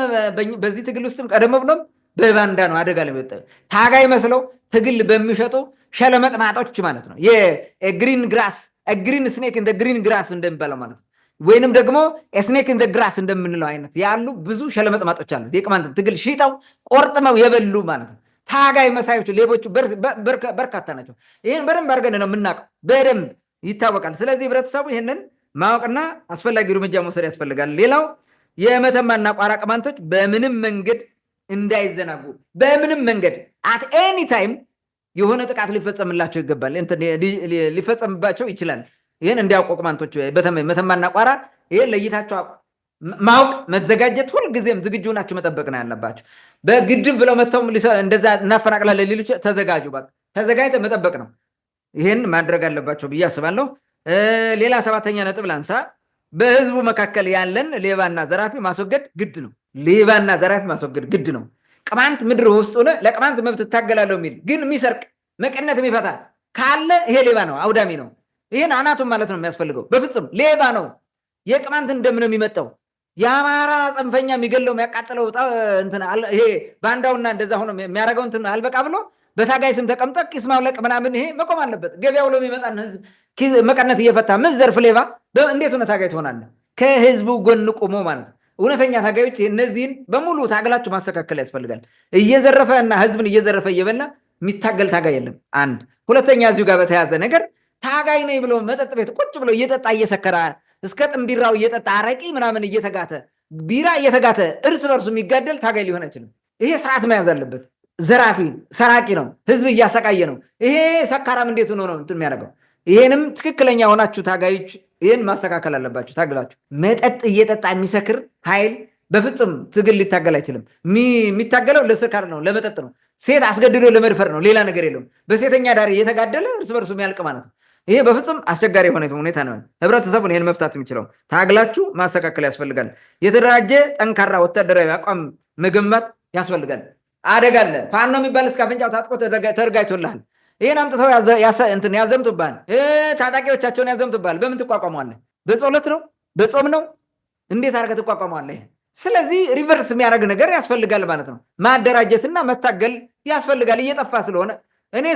በዚህ ትግል ውስጥም ቀደም ብሎም በባንዳ ነው አደጋ ላይ ወደቀ። ታጋይ መስለው ትግል በሚሸጡ ሸለመጥማጦች ማለት ነው። የግሪን ግራስ ግሪን ስኔክ ኢን ግሪን ግራስ እንደሚባለው ማለት ነው። ወይንም ደግሞ ስኔክ ኢን ግራስ እንደምንለው አይነት ያሉ ብዙ ሸለመጥማጦች አሉ። የቅማንትን ትግል ሽጠው ቆርጥመው የበሉ ማለት ነው። ታጋይ መሳዮቹ ሌቦቹ በርካታ ናቸው። ይህን በደንብ አድርገን ነው የምናውቀው፣ በደንብ ይታወቃል። ስለዚህ ህብረተሰቡ ይህንን ማወቅና አስፈላጊ እርምጃ መውሰድ ያስፈልጋል። ሌላው የመተማና ቋራ ቅማንቶች በምንም መንገድ እንዳይዘናጉ፣ በምንም መንገድ አት ኤኒ ታይም የሆነ ጥቃት ሊፈጸምላቸው ይገባል፣ ሊፈጸምባቸው ይችላል። ይህን እንዲያውቁ ቅማንቶች መተማና ቋራ ይህን ለይታቸው ማወቅ መዘጋጀት፣ ሁልጊዜም ዝግጁ ናችሁ መጠበቅ ነው ያለባችሁ። በግድብ ብለው መጥተው እንደዛ እናፈናቅላለን ሊሉ ተዘጋጁ። በቃ ተዘጋጅተህ መጠበቅ ነው። ይህን ማድረግ አለባቸው ብዬ አስባለሁ። ሌላ 7ኛ ነጥብ ላንሳ። በህዝቡ መካከል ያለን ሌባና ዘራፊ ማስወገድ ግድ ነው። ሌባና ዘራፊ ማስወገድ ግድ ነው። ቅማንት ምድር ውስጥ ሆነ ለቅማንት መብት እታገላለሁ የሚል ግን የሚሰርቅ መቀነት የሚፈታ ካለ ይሄ ሌባ ነው፣ አውዳሚ ነው። ይህን አናቱን ማለት ነው የሚያስፈልገው። በፍጹም ሌባ ነው። የቅማንት እንደምን የሚመጣው የአማራ ጽንፈኛ የሚገለው የሚያቃጥለው ይሄ ባንዳውና እንደዛ ሆኖ የሚያደርገው እንትን አልበቃ ብሎ በታጋይ ስም ተቀምጠ ኪስ ማውለቅ ምናምን ይሄ መቆም አለበት። ገበያው ብሎ የሚመጣን ህዝብ መቀነት እየፈታ ምዘርፍ ሌባ እንዴት ሆነ ታጋይ ትሆናለህ? ከህዝቡ ጎን ቆሞ ማለት ነው። እውነተኛ ታጋዮች እነዚህን በሙሉ ታግላችሁ ማስተካከል ያስፈልጋል። እየዘረፈ እና ህዝብን እየዘረፈ እየበላ የሚታገል ታጋይ የለም። አንድ ሁለተኛ፣ እዚሁ ጋር በተያዘ ነገር ታጋይ ነኝ ብሎ መጠጥ ቤት ቁጭ ብሎ እየጠጣ እየሰከረ እስከ ጥንቢራው እየጠጣ አረቂ ምናምን እየተጋተ ቢራ እየተጋተ እርስ በርሱ የሚጋደል ታጋይ ሊሆን አይችልም። ይሄ ስርዓት መያዝ አለበት። ዘራፊ ሰራቂ ነው፣ ህዝብ እያሰቃየ ነው። ይሄ ሰካራም እንዴት ሆኖ ነው እንትን የሚያደርገው? ይሄንም ትክክለኛ የሆናችሁ ታጋዮች ይህን ማስተካከል አለባችሁ። ታግላችሁ መጠጥ እየጠጣ የሚሰክር ኃይል በፍጹም ትግል ሊታገል አይችልም። የሚታገለው ለስካር ነው፣ ለመጠጥ ነው። ሴት አስገድዶ ለመድፈር ነው፣ ሌላ ነገር የለውም። በሴተኛ ዳሪ እየተጋደለ እርስ በርሱ የሚያልቅ ማለት ነው። ይሄ በፍጹም አስቸጋሪ የሆነ ሁኔታ ነው። ህብረተሰቡን ይህን መፍታት የሚችለው ታግላችሁ ማስተካከል ያስፈልጋል። የተደራጀ ጠንካራ ወታደራዊ አቋም መገንባት ያስፈልጋል። አደጋ አለ። ፋኖ የሚባል እስከ አፍንጫው ታጥቆ ተዘጋጅቶልሃል። ይህን አምጥተው ያዘምቱብሃል። ታጣቂዎቻቸውን ያዘምቱብሃል። በምን ትቋቋመዋለህ? በጸሎት ነው? በጾም ነው? እንዴት አድርገህ ትቋቋመዋለህ? ስለዚህ ሪቨርስ የሚያደርግ ነገር ያስፈልጋል ማለት ነው። ማደራጀትና መታገል ያስፈልጋል። እየጠፋ ስለሆነ እኔ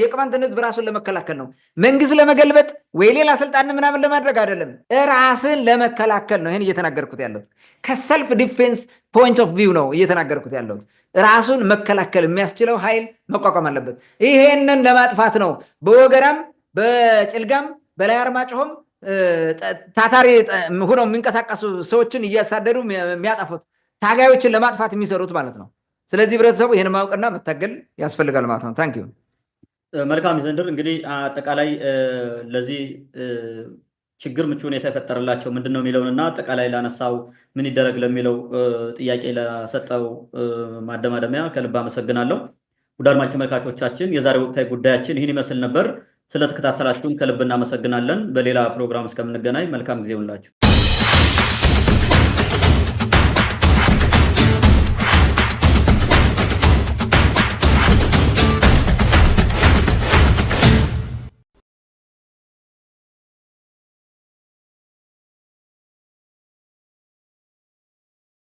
የቅማንትን ህዝብ ራሱን ለመከላከል ነው፣ መንግስት ለመገልበጥ ወይ ሌላ ስልጣን ምናምን ለማድረግ አይደለም። ራስን ለመከላከል ነው ይህን እየተናገርኩት ያለሁት። ከሰልፍ ዲፌንስ ፖይንት ኦፍ ቪው ነው እየተናገርኩት ያለሁት። ራሱን መከላከል የሚያስችለው ኃይል መቋቋም አለበት። ይሄንን ለማጥፋት ነው በወገራም በጭልጋም በላይ አርማጭሆም ታታሪ ሆነው የሚንቀሳቀሱ ሰዎችን እያሳደዱ የሚያጠፉት ታጋዮችን ለማጥፋት የሚሰሩት ማለት ነው። ስለዚህ ህብረተሰቡ ይህን ማወቅና መታገል ያስፈልጋል ማለት ነው። ታንኪዩ። መልካም ይዘንድር እንግዲህ አጠቃላይ ለዚህ ችግር ምቹ ሁኔታ የፈጠረላቸው ምንድን ነው የሚለውንና አጠቃላይ ላነሳው ምን ይደረግ ለሚለው ጥያቄ ለሰጠው ማደማደሚያ ከልብ አመሰግናለሁ። ውድ አድማጭ ተመልካቾቻችን የዛሬ ወቅታዊ ጉዳያችን ይህን ይመስል ነበር። ስለተከታተላችሁን ከልብ እናመሰግናለን። በሌላ ፕሮግራም እስከምንገናኝ መልካም ጊዜ ይሁንላችሁ።